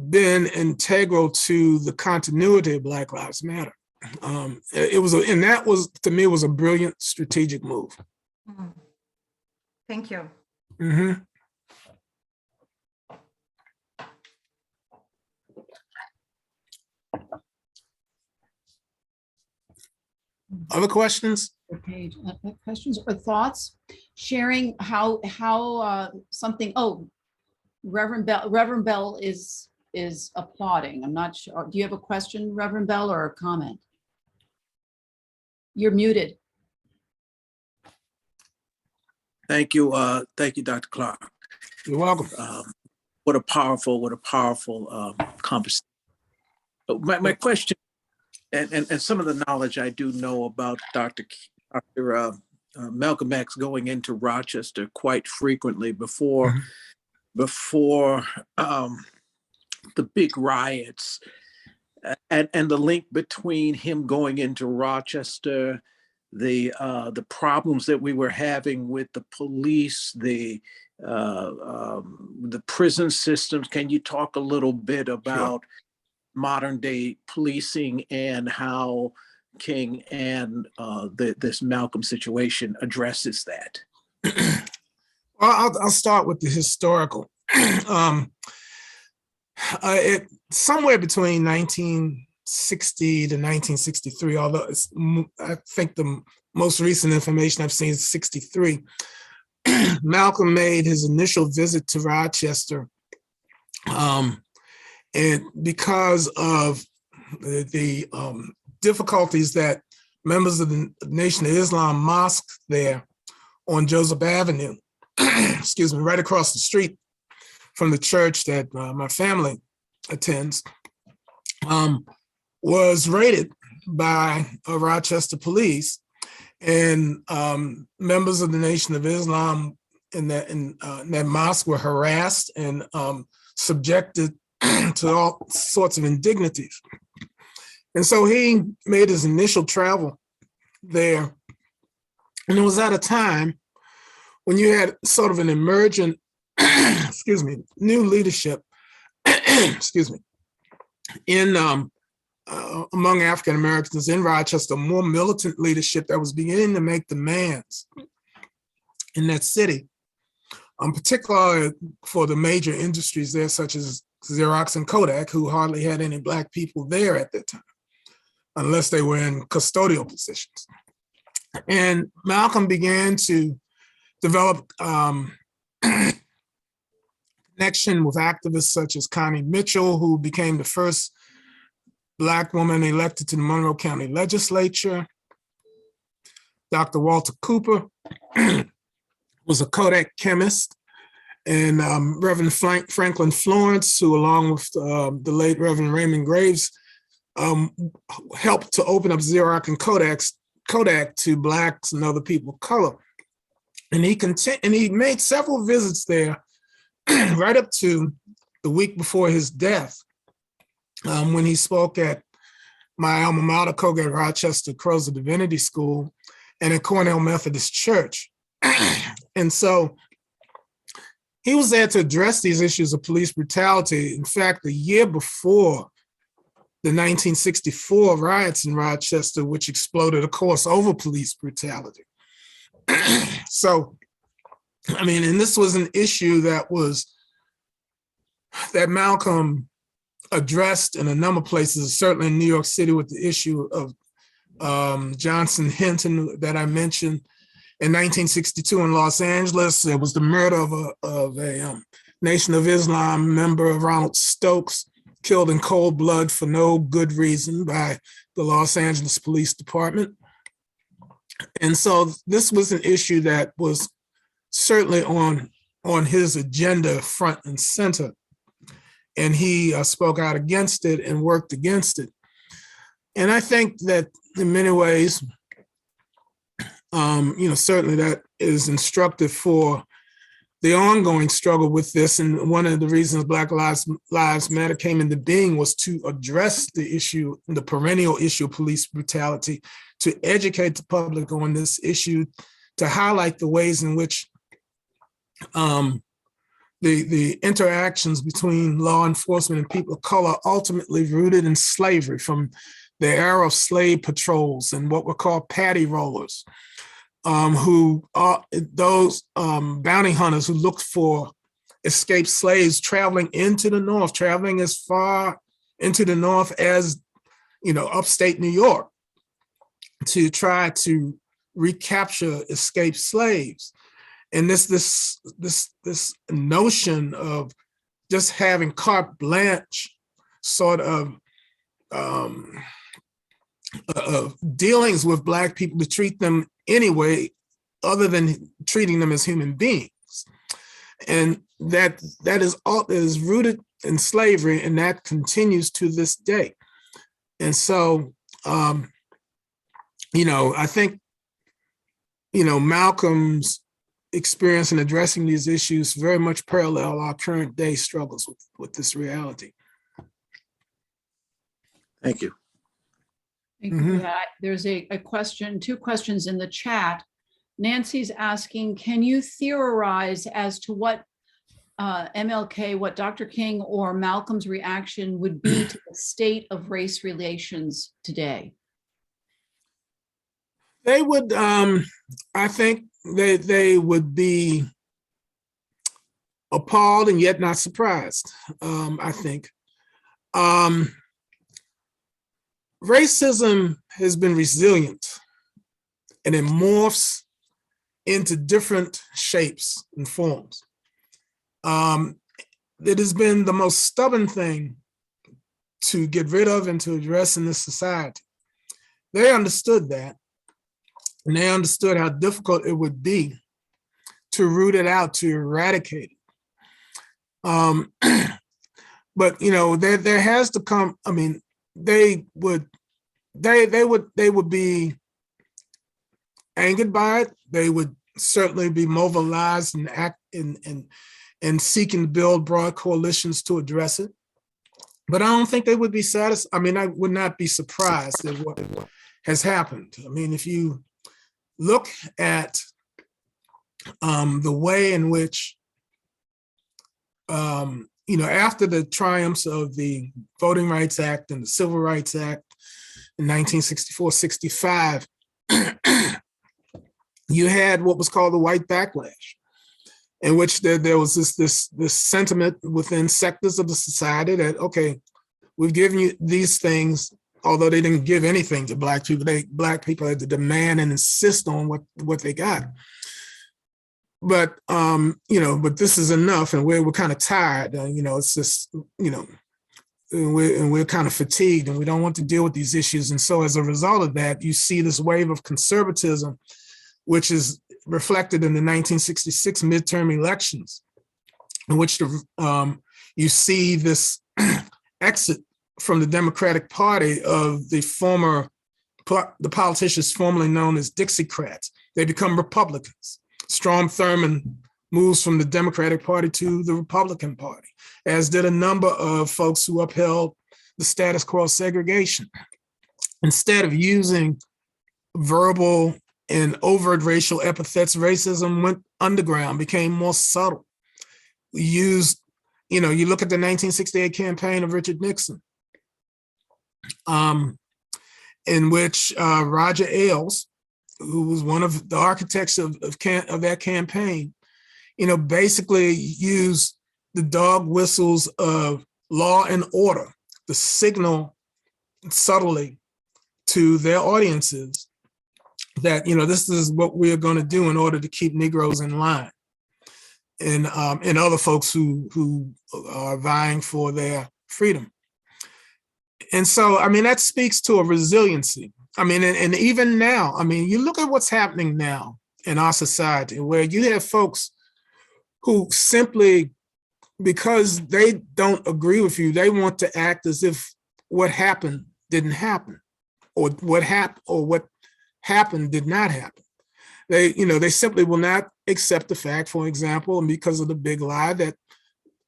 been integral to the continuity of Black Lives Matter. And that was, to me, was a brilliant strategic move. Thank you. Mm-hmm. Other questions? Okay, questions or thoughts? Sharing how something. Oh, Reverend Bell is applauding. I'm not sure. Do you have a question, Reverend Bell, or a comment? You're muted. Thank you, Dr. Clarke. You're welcome. What a powerful conversation. My question, and some of the knowledge I do know about Dr. Malcolm X going into Rochester quite frequently before the big riots, and the link between him going into Rochester, the problems that we were having with the police, the prison systems. Can you talk a little bit about modern day policing and how King and this Malcolm situation addresses that? Well, I'll start with the historical. Somewhere between 1960 to 1963, although I think the most recent information I've seen is 63, Malcolm made his initial visit to Rochester. And because of the difficulties that members of the Nation of Islam mosque there on Joseph Avenue, excuse me, right across the street from the church that my family attends, was raided by Rochester police, and members of the Nation of Islam in that mosque were harassed and subjected to all sorts of indignities. And so he made his initial travel there, and it was at a time when you had sort of an emergent, excuse me, new leadership, excuse me, in among African Americans in Rochester, more militant leadership that was beginning to make demands in that city, particularly for the major industries there, such as Xerox and Kodak, who hardly had any Black people there at that time, unless they were in custodial positions. And Malcolm began to develop connection with activists such as Connie Mitchell, who became the first Black woman elected to the Monroe County Legislature. Dr. Walter Cooper was a Kodak chemist, and Reverend Franklin Florence, who along with the late Reverend Raymond Graves, helped to open up Xerox and Kodak to Blacks and other people of color. And he made several visits there right up to the week before his death, when he spoke at my alma mater, Colgate Rochester Crozer Divinity School, and at Cornell Methodist Church. And so he was there to address these issues of police brutality. In fact, the year before the 1964 riots in Rochester, which exploded, of course, over police brutality. So, I mean, and this was an issue that Malcolm addressed in a number of places, certainly in New York City with the issue of Johnson Hinton that I mentioned. In 1962 in Los Angeles, there was the murder of a Nation of Islam member, Ronald Stokes, killed in cold blood for no good reason by the Los Angeles Police Department. And so this was an issue that was certainly on his agenda front and center. And he spoke out against it and worked against it. And I think that in many ways, certainly that is instructive for the ongoing struggle with this. And one of the reasons Black Lives Matter came into being was to address the issue, the perennial issue of police brutality, to educate the public on this issue, to highlight the ways in which the interactions between law enforcement and people of color ultimately rooted in slavery, from the era of slave patrols and what were called paddy rollers, who are those bounty hunters who looked for escaped slaves traveling into the North, traveling as far into the North as, upstate New York, to try to recapture escaped slaves. And this notion of just having carte blanche sort of dealings with Black people to treat them anyway, other than treating them as human beings. And that is rooted in slavery, and that continues to this day. And so, I think, Malcolm's experience in addressing these issues very much parallel our current day struggles with this reality. Thank you. Thank you for that. There's a question, two questions in the chat. Nancy's asking, can you theorize as to what MLK, what Dr. King or Malcolm's reaction would be to the state of race relations today? They would, I think they would be appalled and yet not surprised, I think. Racism has been resilient, and it morphs into different shapes and forms. It has been the most stubborn thing to get rid of and to address in this society. They understood that, and they understood how difficult it would be to root it out, to eradicate it. But there has to come. I mean, they would be angered by it. They would certainly be mobilized and act and seeking to build broad coalitions to address it. But I don't think they would be satisfied. I mean, I would not be surprised at what has happened. I mean, if you look at the way in which, after the triumphs of the Voting Rights Act and the Civil Rights Act in 1964-65, you had what was called the White Backlash, in which there was this sentiment within sectors of the society that, okay, we've given you these things, although they didn't give anything to Black people. Black people had to demand and insist on what they got. But but this is enough, and we're kind of tired. It's just and we're kind of fatigued, and we don't want to deal with these issues. And so, as a result of that, you see this wave of conservatism, which is reflected in the 1966 midterm elections, in which you see this exit from the Democratic Party of the politicians formerly known as Dixiecrats. They become Republicans. Strom Thurmond moves from the Democratic Party to the Republican Party, as did a number of folks who upheld the status quo segregation. Instead of using verbal and overt racial epithets, racism went underground, became more subtle. We used, you look at the 1968 campaign of Richard Nixon, in which Roger Ailes, who was one of the architects of that campaign, basically used the dog whistles of law and order to signal subtly to their audiences that, this is what we're going to do in order to keep Negroes in line, and other folks who are vying for their freedom. And so, I mean, that speaks to a resiliency. I mean, and even now, I mean, you look at what's happening now in our society, where you have folks who simply, because they don't agree with you, they want to act as if what happened didn't happen, or what happened did not happen. They simply will not accept the fact, for example, and because of the big lie that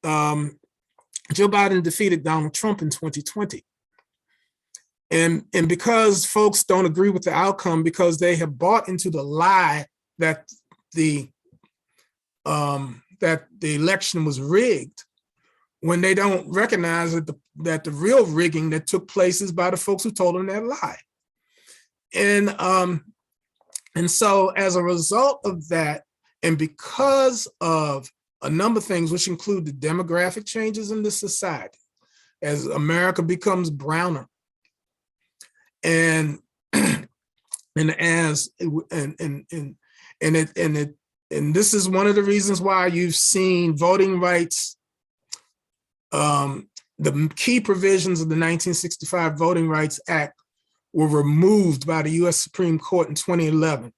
Joe Biden defeated Donald Trump in 2020. And because folks don't agree with the outcome, because they have bought into the lie that the election was rigged, when they don't recognize that the real rigging that took place is by the folks who told them that lie. And so as a result of that, and because of a number of things, which include the demographic changes in this society, as America becomes browner, and this is one of the reasons why you've seen voting rights, the key provisions of the 1965 Voting Rights Act were removed by the US Supreme Court in 2011.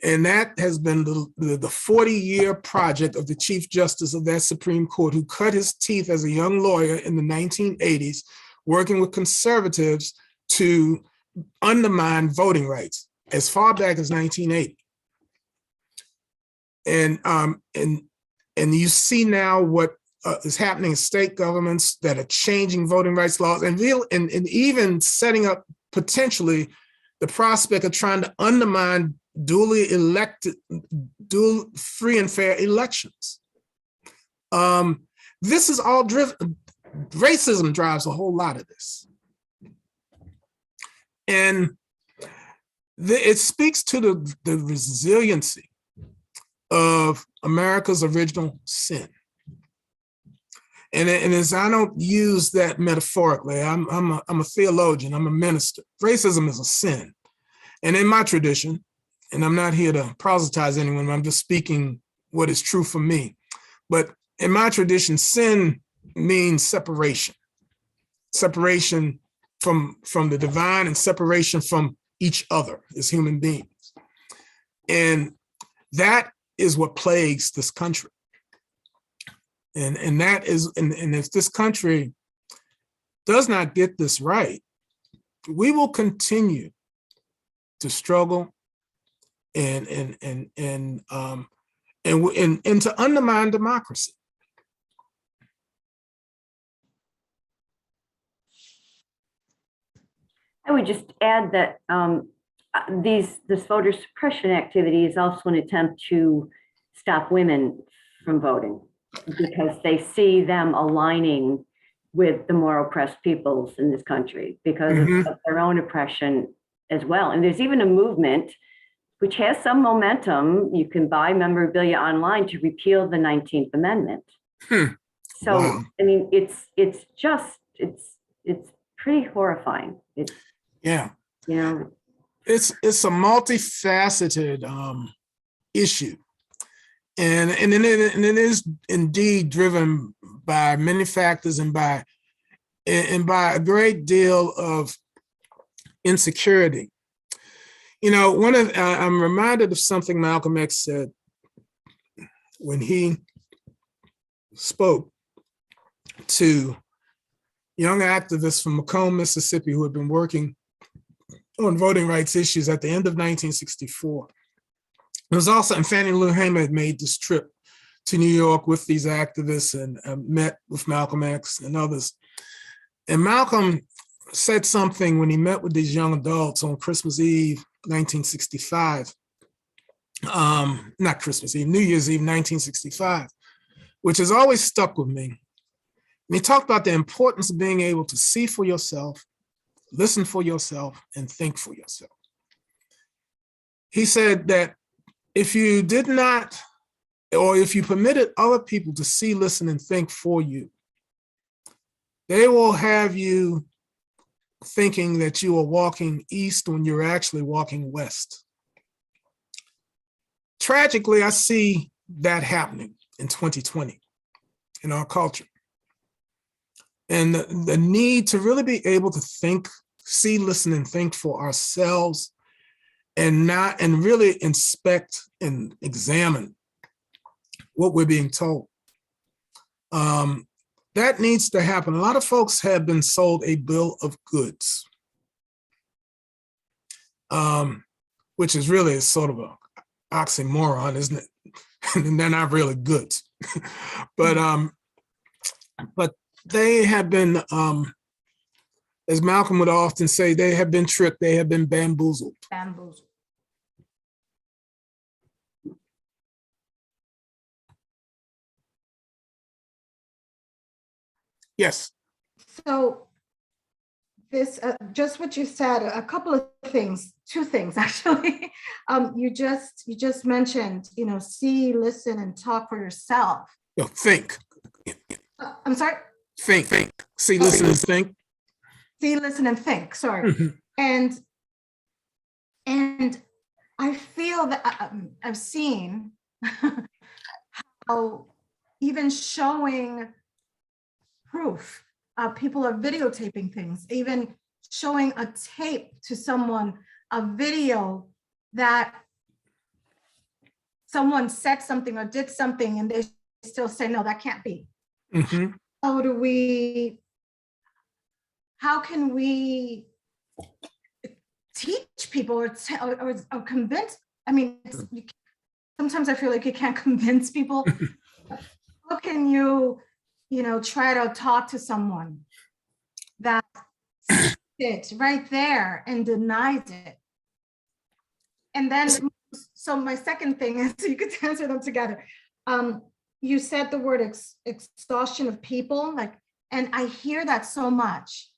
And that has been the 40-year project of the Chief Justice of that Supreme Court, who cut his teeth as a young lawyer in the 1980s, working with conservatives to undermine voting rights as far back as 1980. And you see now what is happening in state governments that are changing voting rights laws, and even setting up potentially the prospect of trying to undermine dual free and fair elections. This is all driven, racism drives a whole lot of this. And it speaks to the resiliency of America's original sin. And as I don't use that metaphorically, I'm a theologian, I'm a minister. Racism is a sin. And in my tradition, and I'm not here to proselytize anyone, I'm just speaking what is true for me. But in my tradition, sin means separation. Separation from the divine and separation from each other as human beings. And that is what plagues this country. And that is, and if this country does not get this right, we will continue to struggle and to undermine democracy. I would just add that this voter suppression activity is also an attempt to stop women from voting, because they see them aligning with the more oppressed peoples in this country because of their own oppression as well. And there's even a movement which has some momentum. You can buy memorabilia online to repeal the 19th Amendment. So, wow. I mean, it's pretty horrifying. Yeah. You know, it's a multifaceted issue. And it is indeed driven by many factors and by a great deal of insecurity. You know, I'm reminded of something Malcolm X said when he spoke to young activists from Macomb, Mississippi, who had been working on voting rights issues at the end of 1964. It was also, and Fannie Lou Hamer had made this trip to New York with these activists and met with Malcolm X and others. And Malcolm said something when he met with these young adults on Christmas Eve, 1965. Not Christmas Eve, New Year's Eve, 1965, which has always stuck with me. And he talked about the importance of being able to see for yourself, listen for yourself, and think for yourself. He said that if you did not, or if you permitted other people to see, listen, and think for you, they will have you thinking that you are walking east when you're actually walking west. Tragically, I see that happening in 2020 in our culture. And the need to really be able to think see, listen, and think for ourselves, and really inspect and examine what we're being told. That needs to happen. A lot of folks have been sold a bill of goods, which is really sort of an oxymoron, isn't it? And they're not really goods. But they have been, as Malcolm would often say, they have been tricked, they have been bamboozled. Bamboozled. Yes. So this, just what you said, a couple of things, two things actually. You just mentioned, see, listen, and talk for yourself. No, think. I'm sorry? Think. See, listen, and think. See, listen, and think, sorry. Mhm. And I feel that I've seen how even showing proof, people are videotaping things, even showing a tape to someone, a video that someone said something or did something, and they still say, no, that can't be. Mhm. How can we teach people or convince? I mean, sometimes I feel like you can't convince people. How can you, try to talk to someone that sees it right there and denies it? And then, so my second thing is, you could answer them together. You said the word exhaustion of people, and I hear that so much.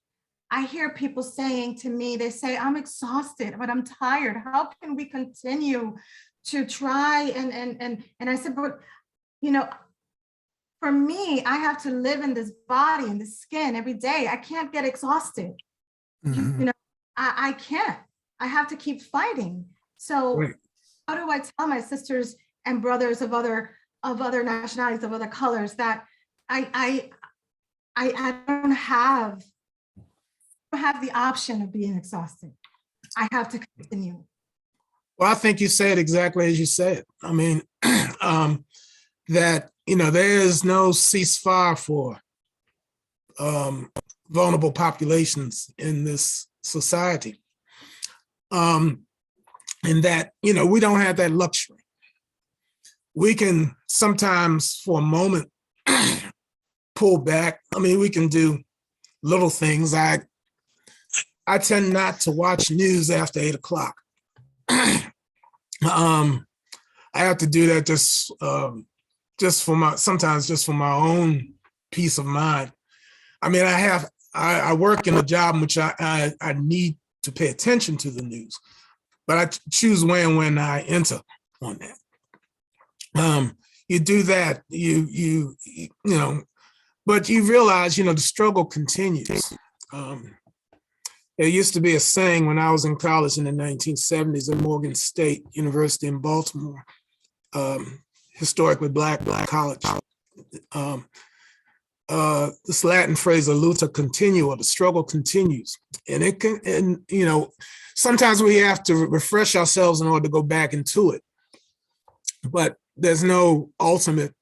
I hear people saying to me, they say, I'm exhausted, but I'm tired. How can we continue to try? And I said, but, for me, I have to live in this body, in this skin every day. I can't get exhausted. Mhm. I can't. I have to keep fighting. So Right. how do I tell my sisters and brothers of other nationalities, of other colors, that I don't have the option of being exhausted? I have to continue. Well, I think you said exactly as you said. I mean, that, there is no ceasefire for vulnerable populations in this society. And that, we don't have that luxury. We can sometimes, for a moment, pull back. I mean, we can do little things. I tend not to watch news after 8 o'clock. I have to do that sometimes just for my own peace of mind. I mean, I work in a job in which I need to pay attention to the news, but I choose when I enter on that. You do that, but you realize, the struggle continues. There used to be a saying when I was in college in the 1970s at Morgan State University in Baltimore, historically black college. This Latin phrase, "luta continua," the struggle continues, and it can, sometimes we have to refresh ourselves in order to go back into it, but there's no ultimate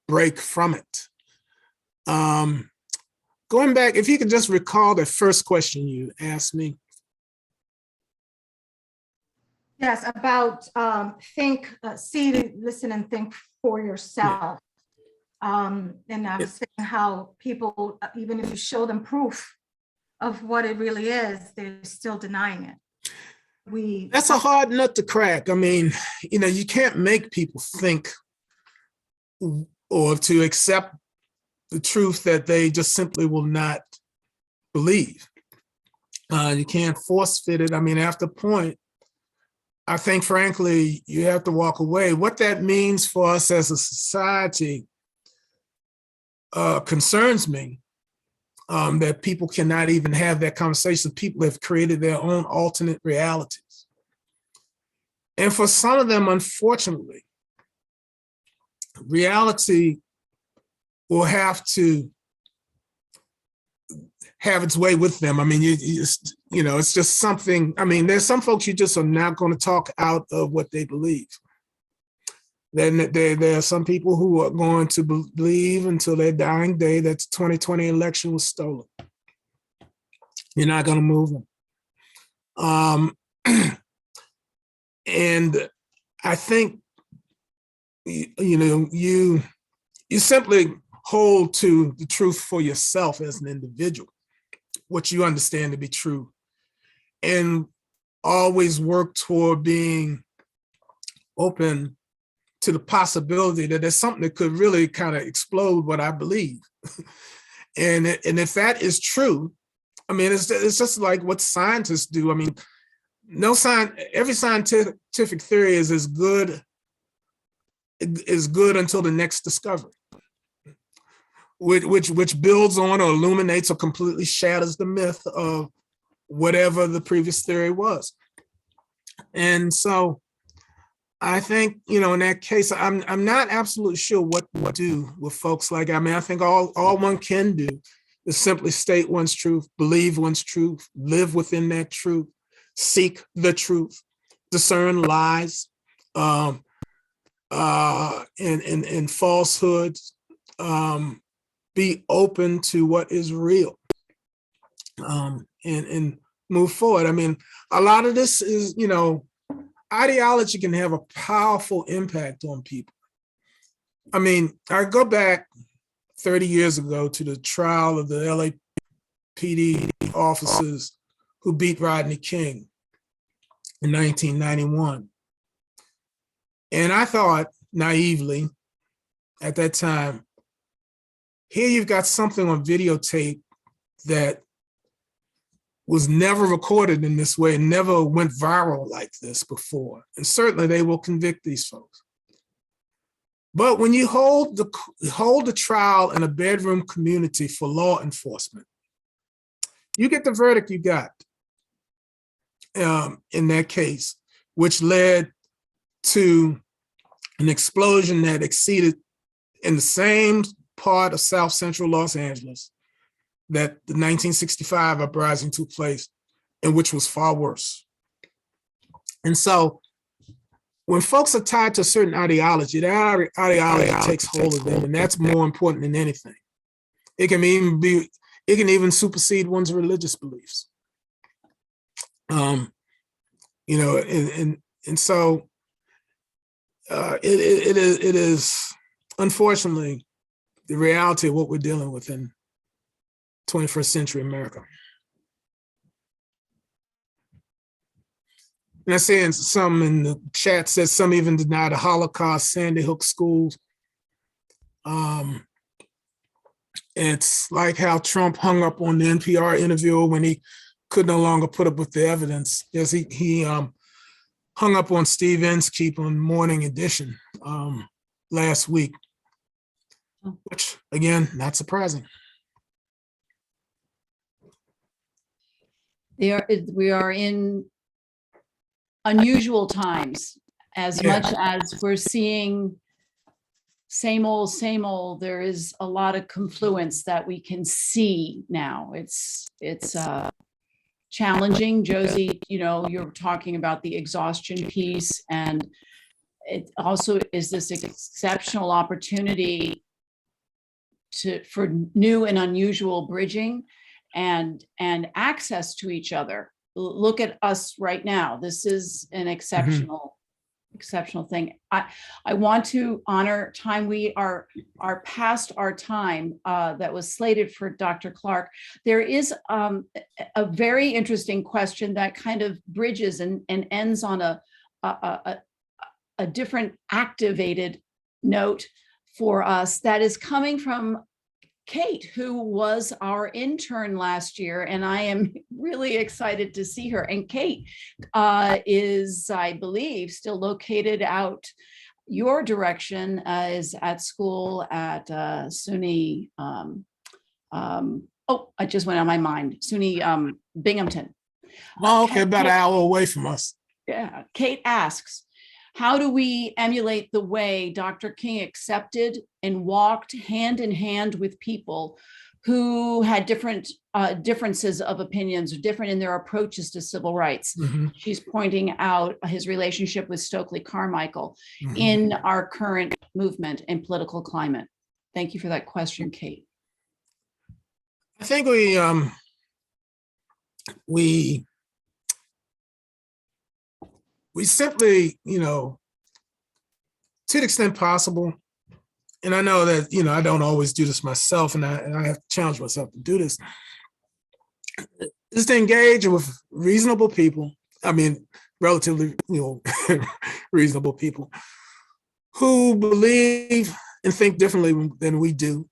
break from it. Going back, if you could just recall the first question you asked me. Yes, about see, listen, and think for yourself. And I was saying how people, even if you show them proof of what it really is, they're still denying it. That's a hard nut to crack. I mean, you can't make people think or to accept the truth that they just simply will not believe. You can't force fit it. I mean, after a point, I think, frankly, you have to walk away. What that means for us as a society concerns me, that people cannot even have that conversation. People have created their own alternate realities. And for some of them, unfortunately, reality will have to have its way with them. I mean, it's just something. I mean, there's some folks you just are not going to talk out of what they believe. Then there are some people who are going to believe until their dying day that the 2020 election was stolen. You're not going to move them. And I think, you simply hold to the truth for yourself as an individual, what you understand to be true, and always work toward being open to the possibility that there's something that could really kind of explode what I believe. And if that is true, I mean, it's just like what scientists do. I mean, every scientific theory is as good until the next discovery, which builds on or illuminates or completely shatters the myth of whatever the previous theory was. And so I think, in that case, I'm not absolutely sure what to do with folks like, I mean, I think all one can do is simply state one's truth, believe one's truth, live within that truth, seek the truth, discern lies, and falsehoods, be open to what is real, and move forward. I mean, a lot of this is, ideology can have a powerful impact on people. I mean, I go back 30 years ago to the trial of the LAPD officers who beat Rodney King in 1991. And I thought naively at that time, here you've got something on videotape that was never recorded in this way and never went viral like this before. And certainly they will convict these folks. But when you hold the trial in a bedroom community for law enforcement, you get the verdict you got in that case, which led to an explosion that exceeded in the same part of South Central Los Angeles that the 1965 uprising took place, and which was far worse. And so when folks are tied to a certain ideology, that ideology takes hold of them, and that's more important than anything. It can even supersede one's religious beliefs. And so it is unfortunately the reality of what we're dealing with in 21st century America. And I see some in the chat says some even deny the Holocaust, Sandy Hook schools. It's like how Trump hung up on the NPR interviewer when he could no longer put up with the evidence. Yes, he hung up on Steve Inskeep on Morning Edition last week, which again, not surprising. We are in unusual times, as much as we're seeing same old. There is a lot of confluence that we can see now. It's challenging. Josie, you're talking about the exhaustion piece, and it also is this exceptional opportunity for new and unusual bridging and access to each other. Look at us right now. This is an exceptional thing. I want to honor time. We are past our time that was slated for Dr. Clarke. There is a very interesting question that kind of bridges and ends on a different activated note for us that is coming from Kate, who was our intern last year, and I am really excited to see her. And Kate is, I believe, still located out your direction, is at school at SUNY. I just went on my mind. SUNY Binghamton. Oh, okay, about an hour away from us. Yeah. Kate asks, how do we emulate the way Dr. King accepted and walked hand in hand with people who had different differences of opinions, different in their approaches to civil rights. Mhm. She's pointing out his relationship with Stokely Carmichael Mhm. in our current movement and political climate. Thank you for that question, Kate. I think we simply, to the extent possible, and I know that, I don't always do this myself, and I have to challenge myself to do this, is to engage with reasonable people. I mean, relatively, reasonable people who believe and think differently than we do,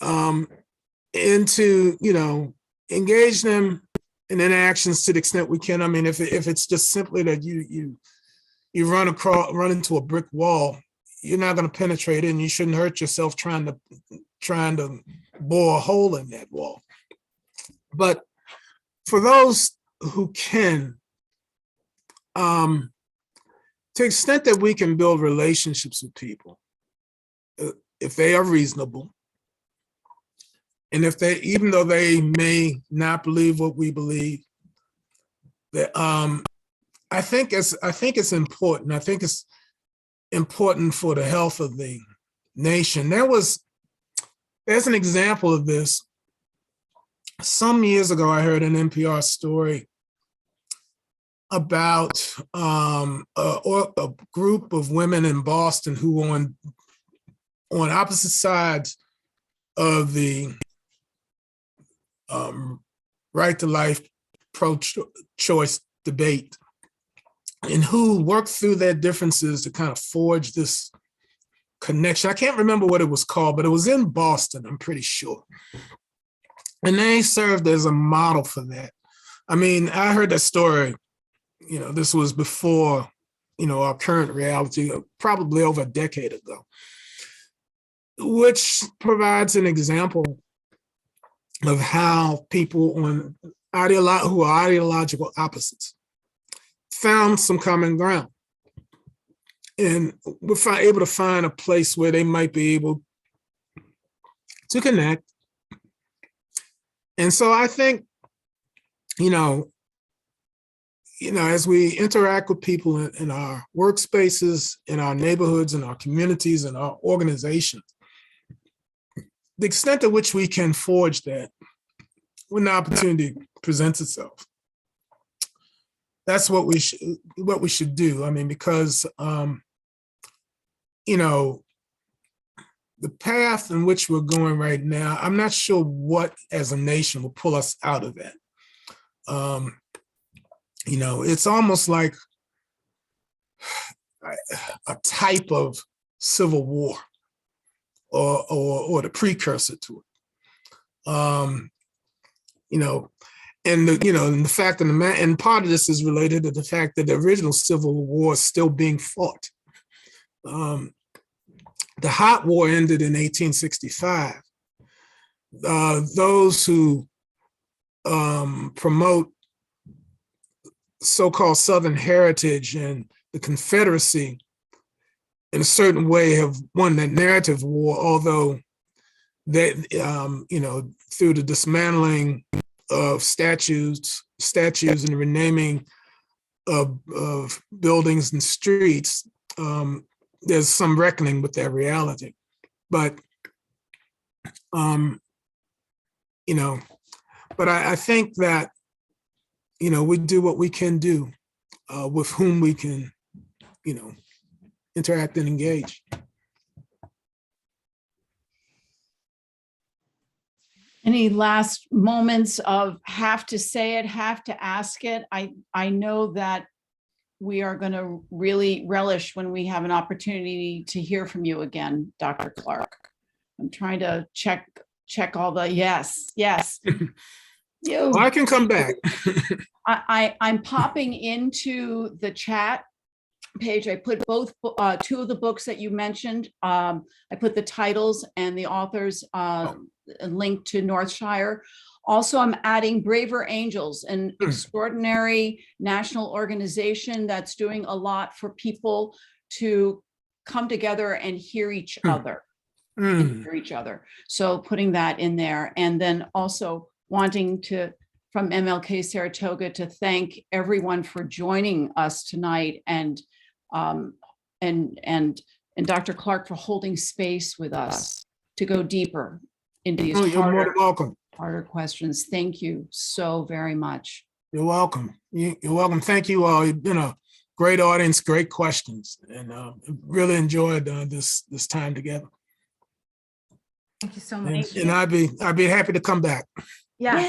and to, engage them in interactions to the extent we can. I mean, if it's just simply that you run into a brick wall, you're not going to penetrate it, and you shouldn't hurt yourself trying to bore a hole in that wall. But for those who can, to the extent that we can build relationships with people, if they are reasonable, and if they, even though they may not believe what we believe, that I think it's important. I think it's important for the health of the nation. There's an example of this. Some years ago, I heard an NPR story about a group of women in Boston who were on opposite sides of the right to life pro-choice debate, and who worked through their differences to kind of forge this connection. I can't remember what it was called, but it was in Boston, I'm pretty sure. And they served as a model for that. I mean, I heard that story, this was before, our current reality, probably over a decade ago, which provides an example of how people who are ideological opposites found some common ground, and were able to find a place where they might be able to connect. And so I think, as we interact with people in our workspaces, in our neighborhoods, in our communities, in our organizations, the extent to which we can forge that when the opportunity presents itself, that's what we should do. I mean, because the path in which we're going right now, I'm not sure what as a nation will pull us out of that. It's almost like a type of civil war, or the precursor to it. And the fact of and part of this is related to the fact that the original Civil War is still being fought. The Hot War ended in 1865. Those who promote so-called Southern heritage and the Confederacy in a certain way have won that narrative war, although that, through the dismantling of statues and the renaming of buildings and streets, there's some reckoning with that reality. But, but I think that, we do what we can do with whom we can, interact and engage. Any last moments of have to say it, have to ask it? I know that we are going to really relish when we have an opportunity to hear from you again, Dr. Clarke. I'm trying to check all the yes. Well, I can come back. I'm popping into the chat page. I put both two of the books that you mentioned. I put the titles and the authors linked to Northshire. Also, I'm adding Braver Angels, an extraordinary national organization that's doing a lot for people to come together and hear each other. Mm. for each other. So putting that in there, and then also wanting to, from MLK Saratoga, to thank everyone for joining us tonight, and Dr. Clarke for holding space with us to go deeper into these Oh, you're more than welcome. harder questions. Thank you so very much. You're welcome. You're welcome. Thank you all. You've been a great audience, great questions, and really enjoyed this time together. Thank you so much. And I'd be happy to come back. Yeah.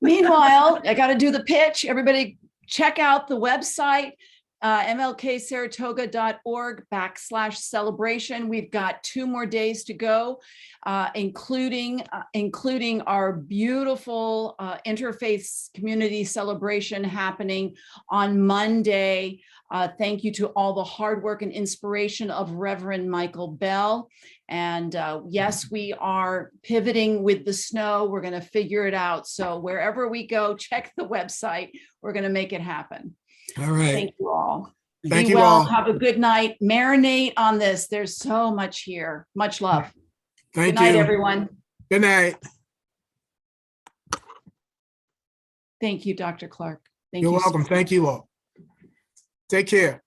Meanwhile, I got to do the pitch. Everybody check out the website, mlksaratoga.org/celebration. We've got 2 more days to go, including our beautiful interfaith community celebration happening on Monday. Thank you to all the hard work and inspiration of Reverend Michael Bell. And yes, we are pivoting with the snow. We're going to figure it out. So wherever we go, check the website. We're going to make it happen. All right. Thank you all. Thank Be you well. all. Have a good night. Marinate on this. There's so much here. Much love. Thank Good night, you. everyone. Good night. Thank you, Dr. Clarke. Thank You're you so welcome. much. Thank you all. Take care.